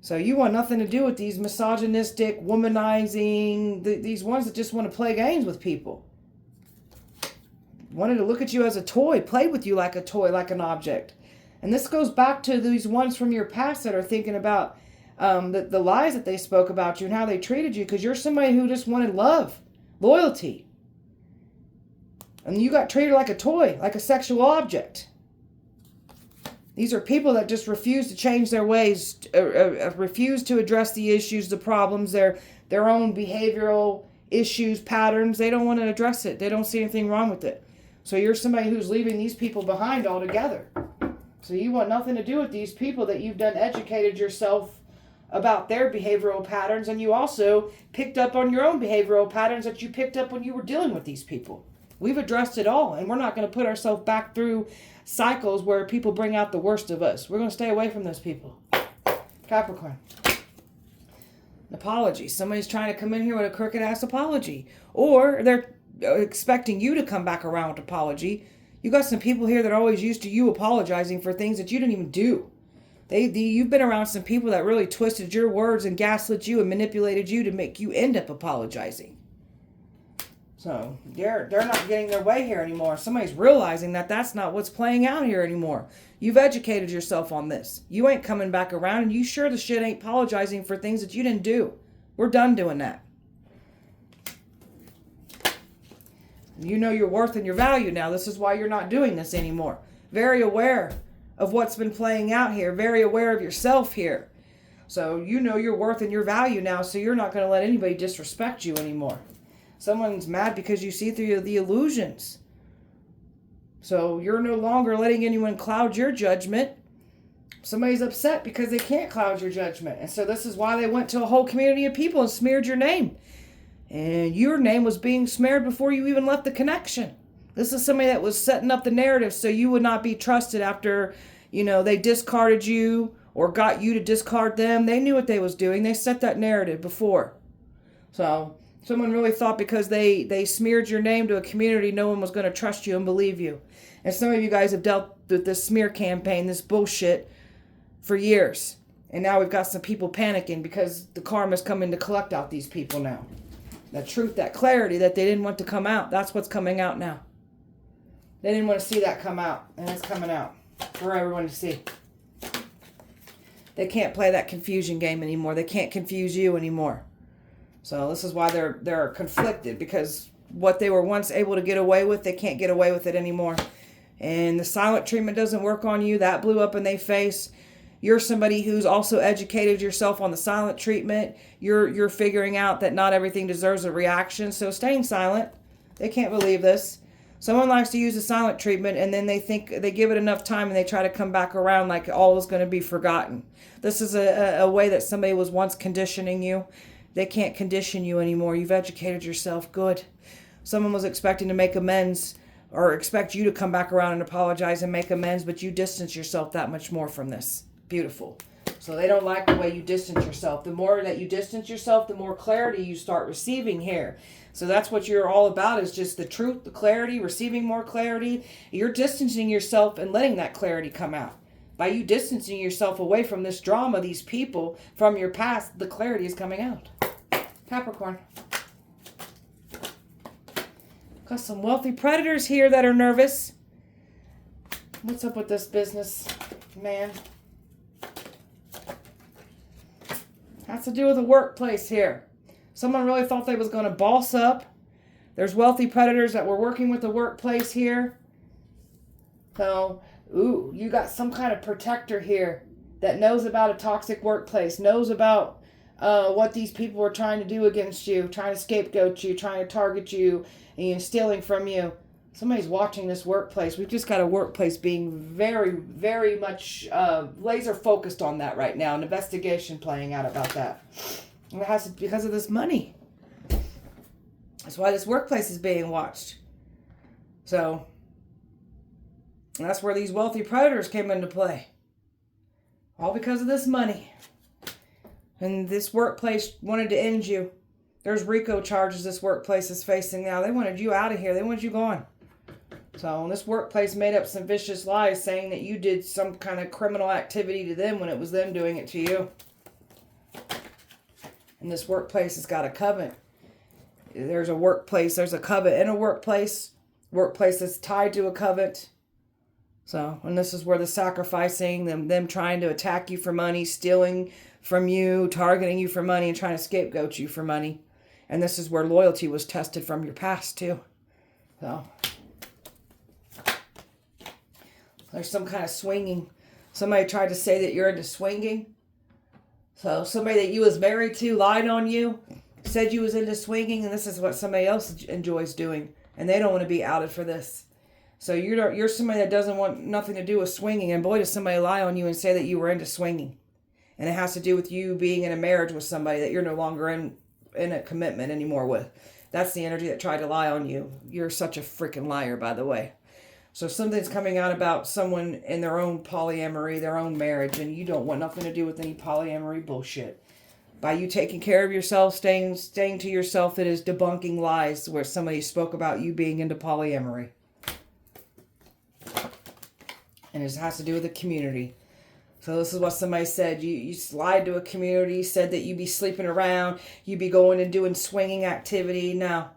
[SPEAKER 1] So you want nothing to do with these misogynistic, womanizing, these ones that just want to play games with people. Wanted to look at you as a toy, play with you like a toy, like an object. And this goes back to these ones from your past that are thinking about the lies that they spoke about you and how they treated you, because you're somebody who just wanted love, loyalty. And you got treated like a toy, like a sexual object. These are people that just refuse to change their ways, refuse to address the issues, the problems, their own behavioral issues, patterns. They don't want to address it. They don't see anything wrong with it. So you're somebody who's leaving these people behind altogether. So you want nothing to do with these people that you've educated yourself about their behavioral patterns, and you also picked up on your own behavioral patterns that you picked up when you were dealing with these people. We've addressed it all, and we're not going to put ourselves back through cycles where people bring out the worst of us. We're going to stay away from those people. Capricorn. An apology. Somebody's trying to come in here with a crooked ass apology, or they're expecting you to come back around with an apology. You got some people here that are always used to you apologizing for things that you didn't even do. You've been around some people that really twisted your words and gaslit you and manipulated you to make you end up apologizing. So they're not getting their way here anymore. Somebody's realizing that that's not what's playing out here anymore. You've educated yourself on this. You ain't coming back around, and you sure the shit ain't apologizing for things that you didn't do. We're done doing that. You know your worth and your value now. This is why you're not doing this anymore. Very aware of what's been playing out here. Very aware of yourself here. So you know your worth and your value now, so you're not going to let anybody disrespect you anymore. Someone's mad because you see through the illusions. So you're no longer letting anyone cloud your judgment. Somebody's upset because they can't cloud your judgment. And so this is why they went to a whole community of people and smeared your name. And your name was being smeared before you even left the connection. This is somebody that was setting up the narrative so you would not be trusted after, they discarded you or got you to discard them. They knew what they was doing. They set that narrative before. So someone really thought because they smeared your name to a community, no one was going to trust you and believe you. And some of you guys have dealt with this smear campaign, this bullshit, for years. And now we've got some people panicking because the karma's coming to collect out these people now. That truth, that clarity that they didn't want to come out, that's what's coming out now. They didn't want to see that come out, and it's coming out for everyone to see. They can't play that confusion game anymore. They can't confuse you anymore. So this is why they're conflicted, because what they were once able to get away with, they can't get away with it anymore. And the silent treatment doesn't work on you. That blew up in their face. You're somebody who's also educated yourself on the silent treatment. You're figuring out that not everything deserves a reaction. So staying silent. They can't believe this. Someone likes to use the silent treatment, and then they think they give it enough time and they try to come back around like all is going to be forgotten. This is a way that somebody was once conditioning you. They can't condition you anymore. You've educated yourself. Good. Someone was expecting to make amends or expect you to come back around and apologize and make amends, but you distance yourself that much more from this. Beautiful. So they don't like the way you distance yourself. The more that you distance yourself, the more clarity you start receiving here. So that's what you're all about, is just the truth, the clarity, receiving more clarity. You're distancing yourself and letting that clarity come out. By you distancing yourself away from this drama, these people, from your past, the clarity is coming out. Capricorn. Got some wealthy predators here that are nervous. What's up with this business, man? Has to do with the workplace here. Someone really thought they was going to boss up. There's wealthy predators that were working with the workplace here. So, you got some kind of protector here that knows about a toxic workplace, knows about what these people were trying to do against you, trying to scapegoat you, trying to target you, and stealing from you. Somebody's watching this workplace. We've just got a workplace being very, very much laser focused on that right now. An investigation playing out about that. And it has to, because of this money. That's why this workplace is being watched. So, that's where these wealthy predators came into play. All because of this money. And this workplace wanted to end you. There's RICO charges this workplace is facing now. They wanted you out of here. They wanted you gone. So this workplace made up some vicious lies saying that you did some kind of criminal activity to them when it was them doing it to you. And this workplace has got a covenant. There's a workplace. There's a covenant in a workplace. Workplace that's tied to a covenant. So, and this is where the sacrificing, them trying to attack you for money, stealing from you, targeting you for money, and trying to scapegoat you for money. And this is where loyalty was tested from your past too. So, there's some kind of swinging. Somebody tried to say that you're into swinging. So somebody that you was married to lied on you, said you was into swinging, and this is what somebody else enjoys doing, and they don't want to be outed for this. So you're somebody that doesn't want nothing to do with swinging, and boy, does somebody lie on you and say that you were into swinging. And it has to do with you being in a marriage with somebody that you're no longer in a commitment anymore with. That's the energy that tried to lie on you. You're such a freaking liar, by the way. So something's coming out about someone in their own polyamory, their own marriage, and you don't want nothing to do with any polyamory bullshit. By you taking care of yourself, staying to yourself, it is debunking lies where somebody spoke about you being into polyamory. And it has to do with the community. So this is what somebody said. You lied to a community, said that you'd be sleeping around, you'd be going and doing swinging activity. Now,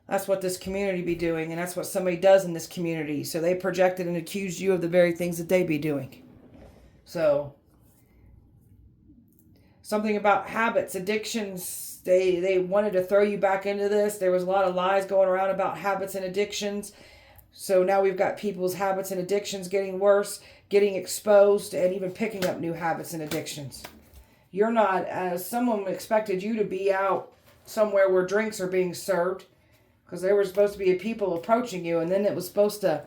[SPEAKER 1] That's what this community be doing, and that's what somebody does in this community. So they projected and accused you of the very things that they be doing. So, something about habits, addictions, they wanted to throw you back into this. There was a lot of lies going around about habits and addictions. So now we've got people's habits and addictions getting worse, getting exposed, and even picking up new habits and addictions. You're not, as someone expected you to be out somewhere where drinks are being served, because there were supposed to be people approaching you, and then it was supposed to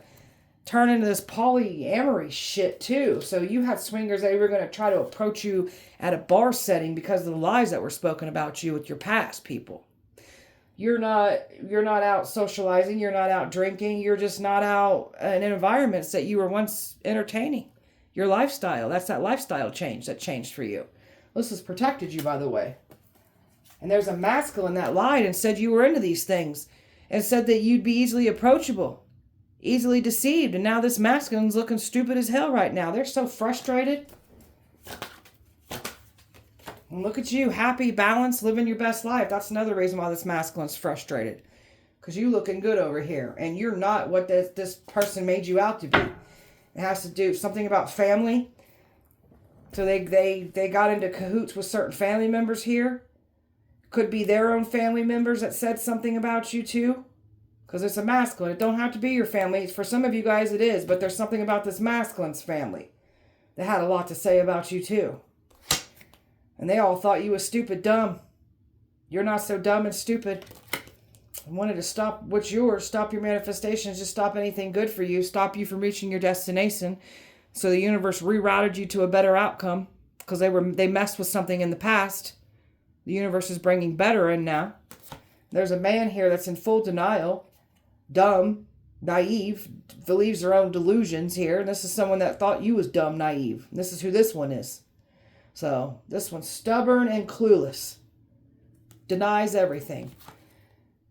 [SPEAKER 1] turn into this polyamory shit too. So you had swingers that were going to try to approach you at a bar setting because of the lies that were spoken about you with your past people. You're not out socializing, you're not out drinking, you're just not out in environments that you were once entertaining. Your lifestyle, that's that lifestyle change that changed for you. This has protected you, by the way. And there's a masculine that lied and said you were into these things and said that you'd be easily approachable, easily deceived. And now this masculine's looking stupid as hell right now. They're so frustrated. And look at you, happy, balanced, living your best life. That's another reason why this masculine's frustrated. Because you looking good over here. And you're not what this person made you out to be. It has to do something about family. So they got into cahoots with certain family members here. Could be their own family members that said something about you too. Because it's a masculine. It don't have to be your family. For some of you guys it is. But there's something about this masculine's family that had a lot to say about you too. And they all thought you was stupid dumb. You're not so dumb and stupid. I wanted to stop what's yours. Stop your manifestations. Just stop anything good for you. Stop you from reaching your destination. So the universe rerouted you to a better outcome. Because they messed with something in the past. The universe is bringing better in now. There's a man here that's in full denial. Dumb. Naive. Believes their own delusions here. And this is someone that thought you was dumb, naive. And this is who this one is. So, this one's stubborn and clueless. Denies everything.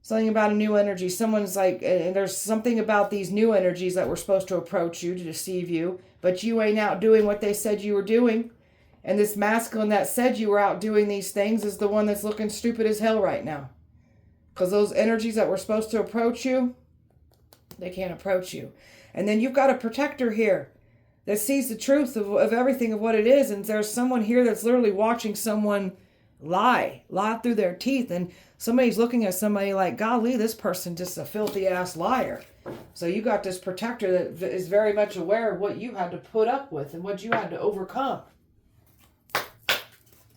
[SPEAKER 1] Something about a new energy. Someone's like, and there's something about these new energies that were supposed to approach you to deceive you. But you ain't out doing what they said you were doing. And this masculine that said you were out doing these things is the one that's looking stupid as hell right now. Because those energies that were supposed to approach you, they can't approach you. And then you've got a protector here that sees the truth of everything of what it is. And there's someone here that's literally watching someone lie through their teeth. And somebody's looking at somebody like, golly, this person just a filthy ass liar. So you got this protector that is very much aware of what you had to put up with and what you had to overcome.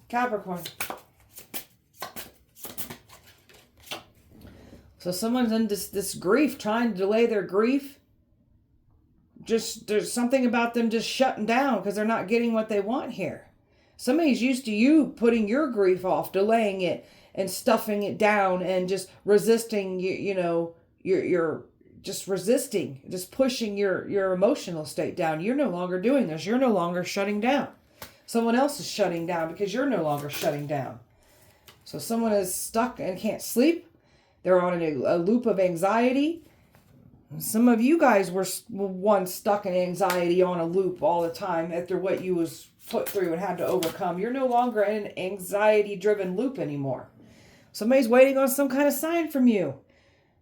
[SPEAKER 1] Capricorn. So someone's in this grief, trying to delay their grief. Just there's something about them just shutting down because they're not getting what they want here. Somebody's used to you putting your grief off, delaying it and stuffing it down and just resisting, you're just resisting, just pushing your emotional state down. You're no longer doing this. You're no longer shutting down. Someone else is shutting down because you're no longer shutting down. So someone is stuck and can't sleep. They're on a loop of anxiety. Some of you guys were once stuck in anxiety on a loop all the time after what you was put through and had to overcome. You're no longer in an anxiety-driven loop anymore. Somebody's waiting on some kind of sign from you.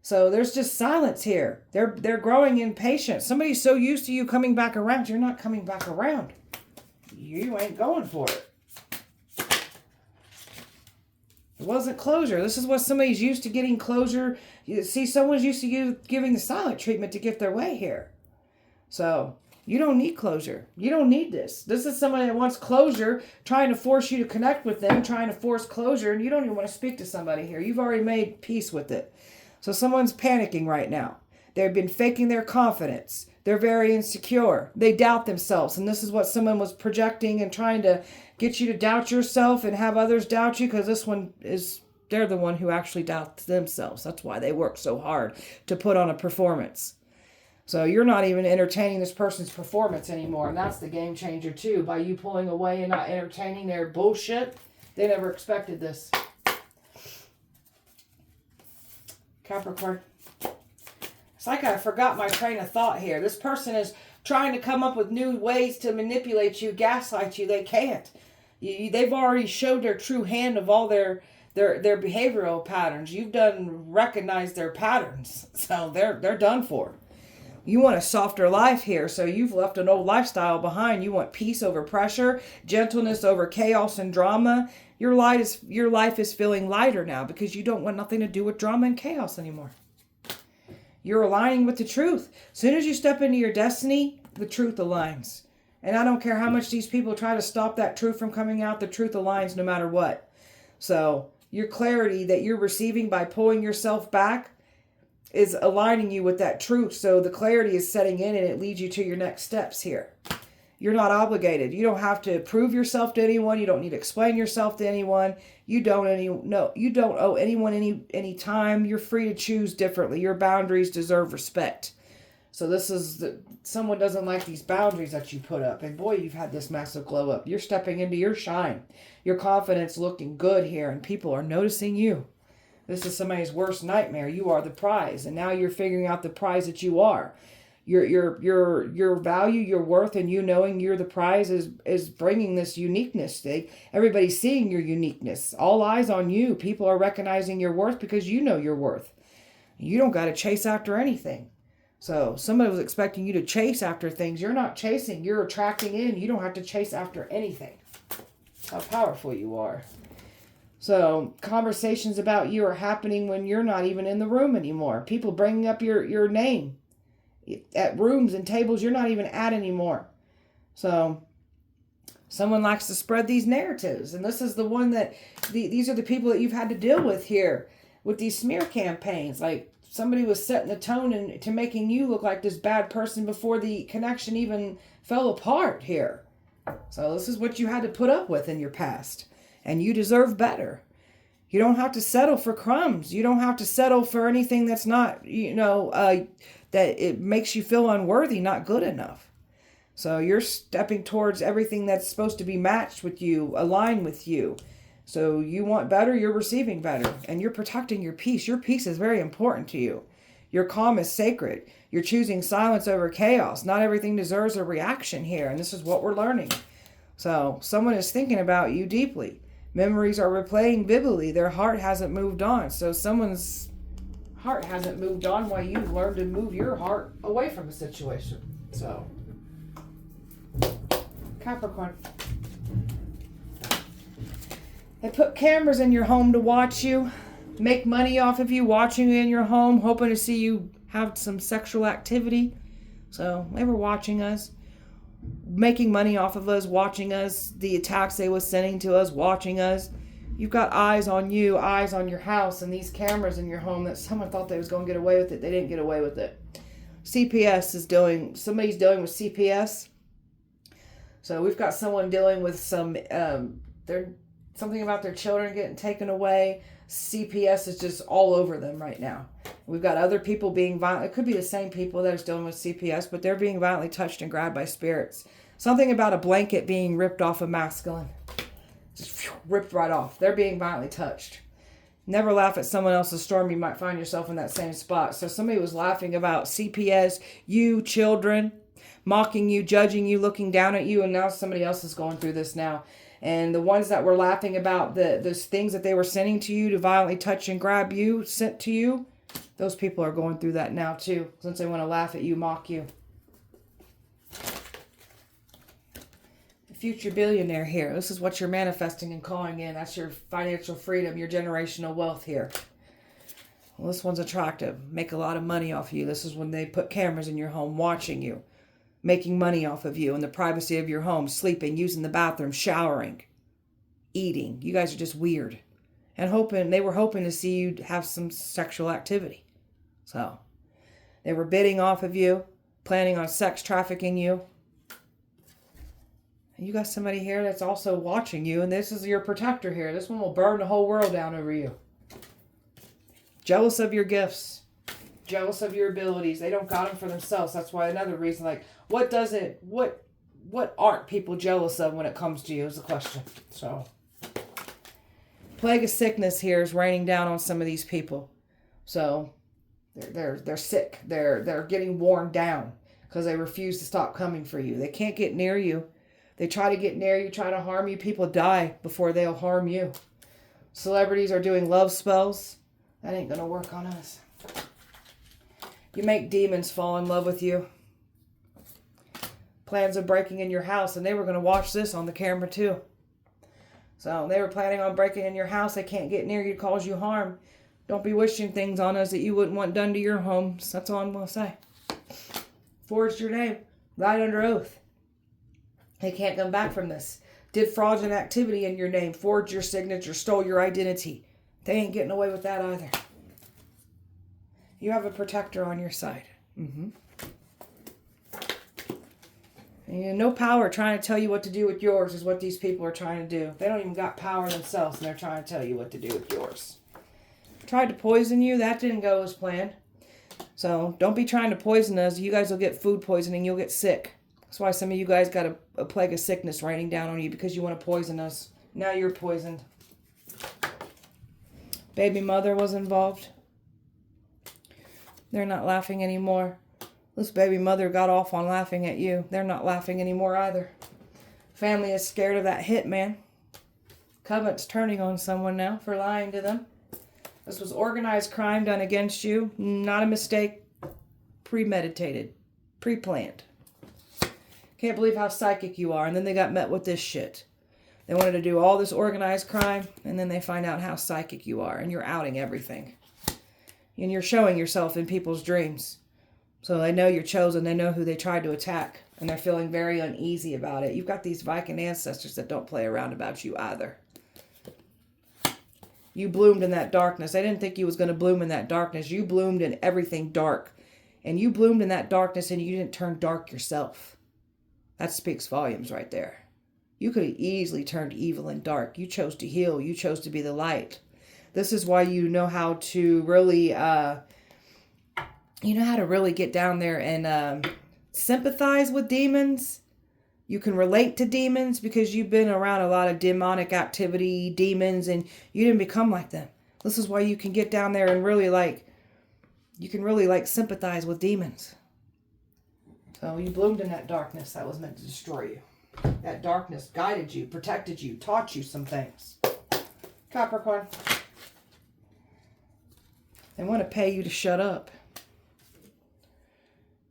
[SPEAKER 1] So there's just silence here. They're growing impatient. Somebody's so used to you coming back around, you're not coming back around. You ain't going for it. It wasn't closure. This is what somebody's used to getting closure. You see, someone's used to you giving the silent treatment to get their way here. So you don't need closure. You don't need this. This is somebody that wants closure, trying to force you to connect with them, trying to force closure, and you don't even want to speak to somebody here. You've already made peace with it. So someone's panicking right now. They've been faking their confidence. They're very insecure. They doubt themselves. And this is what someone was projecting and trying to get you to doubt yourself and have others doubt you, because they're the one who actually doubts themselves. That's why they work so hard to put on a performance. So you're not even entertaining this person's performance anymore. And that's the game changer too. By you pulling away and not entertaining their bullshit, they never expected this. Capricorn. It's like I forgot my train of thought here. This person is trying to come up with new ways to manipulate you, gaslight you. They can't. They've already showed their true hand of all their their behavioral patterns. You've done recognized their patterns. So they're done for. You want a softer life here, so you've left an old lifestyle behind. You want peace over pressure, gentleness over chaos and drama. Your life is feeling lighter now because you don't want nothing to do with drama and chaos anymore. You're aligning with the truth. As soon as you step into your destiny, the truth aligns. And I don't care how much these people try to stop that truth from coming out, the truth aligns no matter what. So your clarity that you're receiving by pulling yourself back is aligning you with that truth. So the clarity is setting in and it leads you to your next steps here. You're not obligated. You don't have to prove yourself to anyone. You don't need to explain yourself to anyone. You don't owe anyone any time. You're free to choose differently. Your boundaries deserve respect. So someone doesn't like these boundaries that you put up. And boy, you've had this massive glow up. You're stepping into your shine. Your confidence looking good here and people are noticing you. This is somebody's worst nightmare. You are the prize. And now you're figuring out the prize that you are. Your value, your worth, and you knowing you're the prize is bringing this uniqueness. Everybody's seeing your uniqueness. All eyes on you. People are recognizing your worth because you know your worth. You don't got to chase after anything. So somebody was expecting you to chase after things. You're not chasing. You're attracting in. You don't have to chase after anything. How powerful you are. So conversations about you are happening when you're not even in the room anymore. People bringing up your name at rooms and tables you're not even at anymore. So someone likes to spread these narratives. And this is the one that these are the people that you've had to deal with here with these smear campaigns. Like somebody was setting the tone and to making you look like this bad person before the connection even fell apart here. So this is what you had to put up with in your past. And you deserve better. You don't have to settle for crumbs. You don't have to settle for anything that's not, that it makes you feel unworthy, not good enough. So you're stepping towards everything that's supposed to be matched with you, aligned with you. So you want better, you're receiving better. And you're protecting your peace. Your peace is very important to you. Your calm is sacred. You're choosing silence over chaos. Not everything deserves a reaction here. And this is what we're learning. So someone is thinking about you deeply. Memories are replaying vividly. Their heart hasn't moved on. So someone's heart hasn't moved on while you've learned to move your heart away from a situation. So, Capricorn. They put cameras in your home to watch you, make money off of you, watching you in your home, hoping to see you have some sexual activity. So they were watching us. Making money off of us, watching us, the attacks they were sending to us, watching us. You've got eyes on you, eyes on your house, and these cameras in your home that someone thought they was going to get away with it. They didn't get away with it. somebody's dealing with CPS. So we've got someone dealing with something about their children getting taken away. CPS is just all over them right now. We've got other people being violent. It could be the same people that are dealing with CPS, but they're being violently touched and grabbed by spirits. Something about a blanket being ripped off of masculine. Just ripped right off. They're being violently touched. Never laugh at someone else's storm. You might find yourself in that same spot. So somebody was laughing about CPS, you, children, mocking you, judging you, looking down at you, and now somebody else is going through this now. And the ones that were laughing about those things that they were sending to you to violently touch and grab you, sent to you, those people are going through that now too, since they want to laugh at you, mock you. The future billionaire here. This is what you're manifesting and calling in. That's your financial freedom, your generational wealth here. Well, this one's attractive. Make a lot of money off of you. This is when they put cameras in your home watching you. Making money off of you in the privacy of your home, sleeping, using the bathroom, showering, eating. You guys are just weird. And they were hoping to see you have some sexual activity. So they were bidding off of you, planning on sex trafficking you. And you got somebody here that's also watching you, and this is your protector here. This one will burn the whole world down over you. Jealous of your gifts. Jealous of your abilities. They don't got them for themselves. That's why another reason, like, what aren't people jealous of when it comes to you is the question. So, plague of sickness here is raining down on some of these people. So, they're sick. They're getting worn down because they refuse to stop coming for you. They can't get near you. They try to get near you, try to harm you. People die before they'll harm you. Celebrities are doing love spells. That ain't going to work on us. You make demons fall in love with you. Plans of breaking in your house, and they were going to watch this on the camera too. So they were planning on breaking in your house. They can't get near you, cause you harm. Don't be wishing things on us that you wouldn't want done to your homes. That's all I'm going to say. Forged your name. Lied under oath. They can't come back from this. Did fraudulent activity in your name. Forged your signature. Stole your identity. They ain't getting away with that either. You have a protector on your side. And no power trying to tell you what to do with yours is what these people are trying to do. They don't even got power themselves, and they're trying to tell you what to do with yours. Tried to poison you. That didn't go as planned. So don't be trying to poison us. You guys will get food poisoning. You'll get sick. That's why some of you guys got a plague of sickness raining down on you, because you want to poison us. Now you're poisoned. Baby mother was involved. They're not laughing anymore. This baby mother got off on laughing at you. They're not laughing anymore either. Family is scared of that hitman. Covenant's turning on someone now for lying to them. This was organized crime done against you. Not a mistake. Premeditated. Pre-planned. Can't believe how psychic you are. And then they got met with this shit. They wanted to do all this organized crime, and then they find out how psychic you are, and you're outing everything. And you're showing yourself in people's dreams. So they know you're chosen. They know who they tried to attack, and they're feeling very uneasy about it. You've got these Viking ancestors that don't play around about you either. You bloomed in that darkness. They didn't think you was going to bloom in that darkness. You bloomed in everything dark. And you bloomed in that darkness, and you didn't turn dark yourself. That speaks volumes right there. You could have easily turned evil and dark. You chose to heal. You chose to be the light. This is why you know how to really, get down there and sympathize with demons. You can relate to demons because you've been around a lot of demonic activity, demons, and you didn't become like them. This is why you can get down there and really sympathize with demons. So you bloomed in that darkness that was meant to destroy you. That darkness guided you, protected you, taught you some things. Capricorn. They want to pay you to shut up.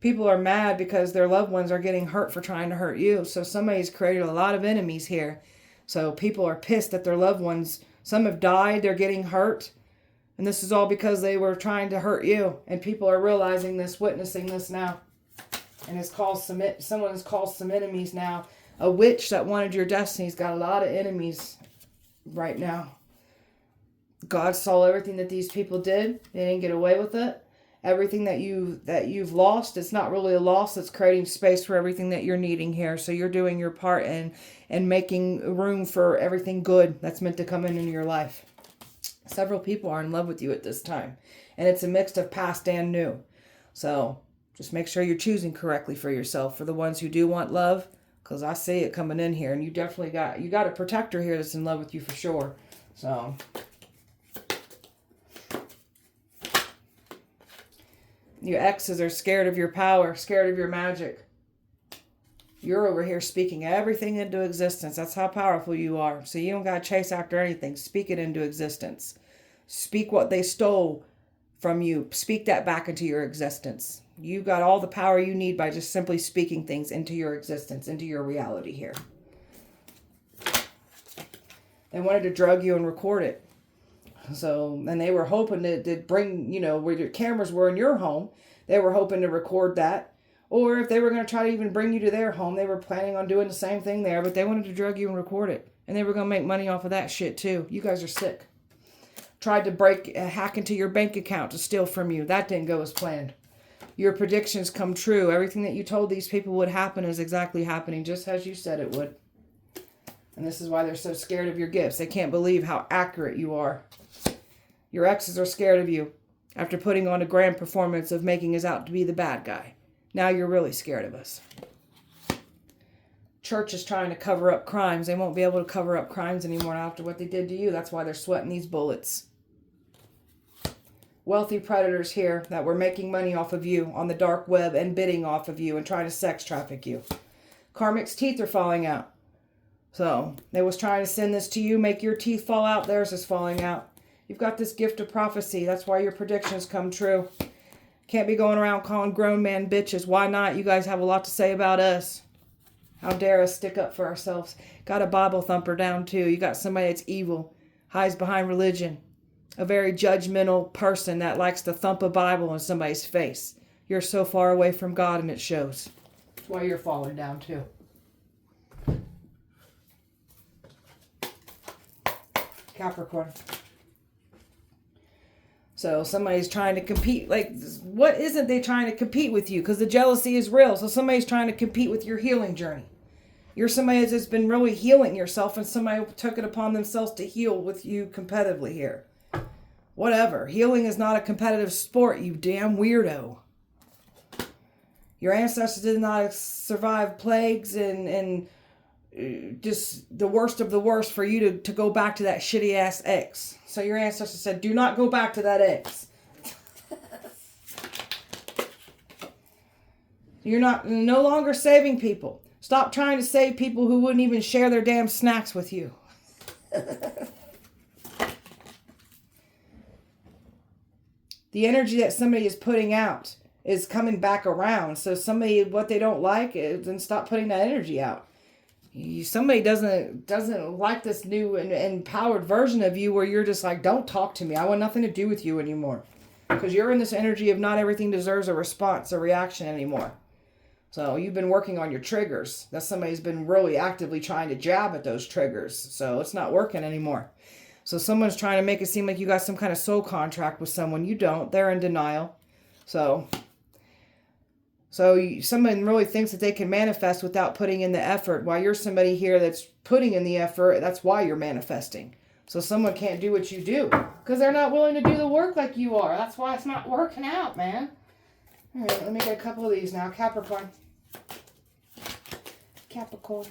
[SPEAKER 1] People are mad because their loved ones are getting hurt for trying to hurt you. So somebody's created a lot of enemies here. So people are pissed that their loved ones, some have died, they're getting hurt. And this is all because they were trying to hurt you. And people are realizing this, witnessing this now. And someone has caused some enemies now. A witch that wanted your destiny's got a lot of enemies right now. God saw everything that these people did. They didn't get away with it. Everything that you've lost, it's not really a loss. It's creating space for everything that you're needing here. So you're doing your part and making room for everything good that's meant to come into your life. Several people are in love with you at this time. And it's a mix of past and new. So just make sure you're choosing correctly for yourself. For the ones who do want love, because I see it coming in here. And you definitely got a protector here that's in love with you for sure. So your exes are scared of your power, scared of your magic. You're over here speaking everything into existence. That's how powerful you are. So you don't got to chase after anything. Speak it into existence. Speak what they stole from you. Speak that back into your existence. You got all the power you need by just simply speaking things into your existence, into your reality here. They wanted to drug you and record it. So, and they were hoping to bring, where your cameras were in your home, they were hoping to record that. Or if they were going to try to even bring you to their home, they were planning on doing the same thing there, but they wanted to drug you and record it. And they were going to make money off of that shit too. You guys are sick. Tried to hack into your bank account to steal from you. That didn't go as planned. Your predictions come true. Everything that you told these people would happen is exactly happening, just as you said it would. And this is why they're so scared of your gifts. They can't believe how accurate you are. Your exes are scared of you after putting on a grand performance of making us out to be the bad guy. Now you're really scared of us. Church is trying to cover up crimes. They won't be able to cover up crimes anymore after what they did to you. That's why they're sweating these bullets. Wealthy predators here that were making money off of you on the dark web and bidding off of you and trying to sex traffic you. Karmic's teeth are falling out. So they was trying to send this to you, make your teeth fall out. Theirs is falling out. You've got this gift of prophecy. That's why your predictions come true. Can't be going around calling grown man bitches. Why not? You guys have a lot to say about us. How dare us stick up for ourselves. Got a Bible thumper down too. You got somebody that's evil, hides behind religion. A very judgmental person that likes to thump a Bible in somebody's face. You're so far away from God and it shows. That's why you're falling down too. Capricorn. So somebody's trying to compete. Like, what isn't they trying to compete with you? Because the jealousy is real. So somebody's trying to compete with your healing journey. You're somebody that's been really healing yourself, and somebody took it upon themselves to heal with you competitively here. Whatever. Healing is not a competitive sport, you damn weirdo. Your ancestors did not survive plagues and just the worst of the worst for you to go back to that shitty ass ex. So your ancestors said, do not go back to that ex. You're no longer saving people. Stop trying to save people who wouldn't even share their damn snacks with you. The energy that somebody is putting out is coming back around. So somebody, what they don't like, then stop putting that energy out. Somebody doesn't like this new and empowered version of you where you're just like, don't talk to me. I want nothing to do with you anymore. Because you're in this energy of not everything deserves a response or reaction anymore. So you've been working on your triggers. That somebody's been really actively trying to jab at those triggers. So it's not working anymore. So someone's trying to make it seem like you got some kind of soul contract with someone. You don't. They're in denial. So someone really thinks that they can manifest without putting in the effort. While you're somebody here that's putting in the effort, that's why you're manifesting. So someone can't do what you do because they're not willing to do the work like you are. That's why it's not working out, man. All right, let me get a couple of these now. Capricorn. Capricorn.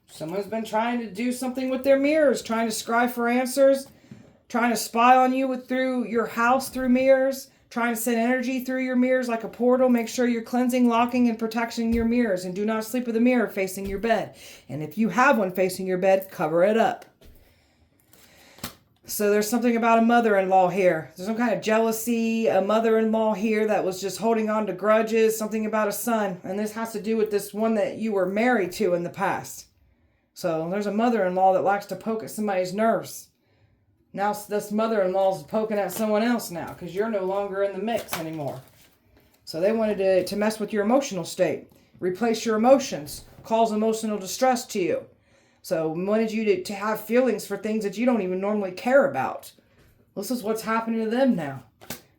[SPEAKER 1] Someone's been trying to do something with their mirrors, trying to scry for answers, trying to spy on you through your house through mirrors, trying to send energy through your mirrors like a portal. Make sure you're cleansing, locking, and protecting your mirrors. And do not sleep with a mirror facing your bed. And if you have one facing your bed, cover it up. So there's something about a mother-in-law here. There's some kind of jealousy, a mother-in-law here that was just holding on to grudges, something about a son. And this has to do with this one that you were married to in the past. So there's a mother-in-law that likes to poke at somebody's nerves. Now this mother-in-law's poking at someone else now because you're no longer in the mix anymore. So they wanted to mess with your emotional state, replace your emotions, cause emotional distress to you. So wanted you to have feelings for things that you don't even normally care about. This is what's happening to them now.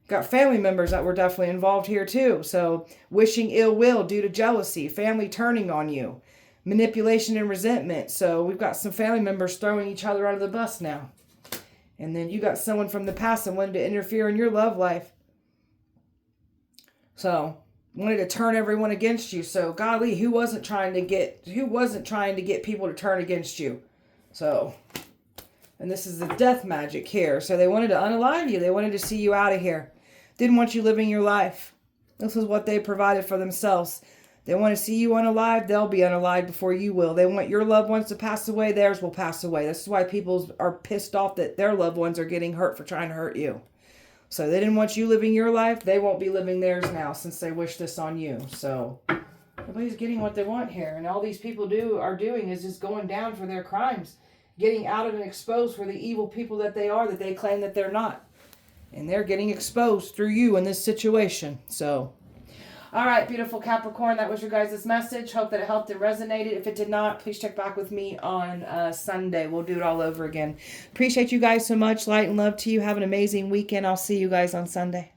[SPEAKER 1] Got family members that were definitely involved here too. So wishing ill will due to jealousy, family turning on you, manipulation and resentment. So we've got some family members throwing each other under the bus now. And then you got someone from the past that wanted to interfere in your love life. So wanted to turn everyone against you. So golly, who wasn't trying to get people to turn against you? So, and this is the death magic here. So they wanted to unalive you. They wanted to see you out of here. Didn't want you living your life. This is what they provided for themselves. They want to see you unalive. They'll be unalive before you will. They want your loved ones to pass away. Theirs will pass away. This is why people are pissed off that their loved ones are getting hurt for trying to hurt you. So they didn't want you living your life. They won't be living theirs now since they wish this on you. So everybody's getting what they want here. And all these people are doing is just going down for their crimes. Getting outed and exposed for the evil people that they are, that they claim that they're not. And they're getting exposed through you in this situation. So, all right, beautiful Capricorn. That was your guys' message. Hope that it helped and resonated. If it did not, please check back with me on Sunday. We'll do it all over again. Appreciate you guys so much. Light and love to you. Have an amazing weekend. I'll see you guys on Sunday.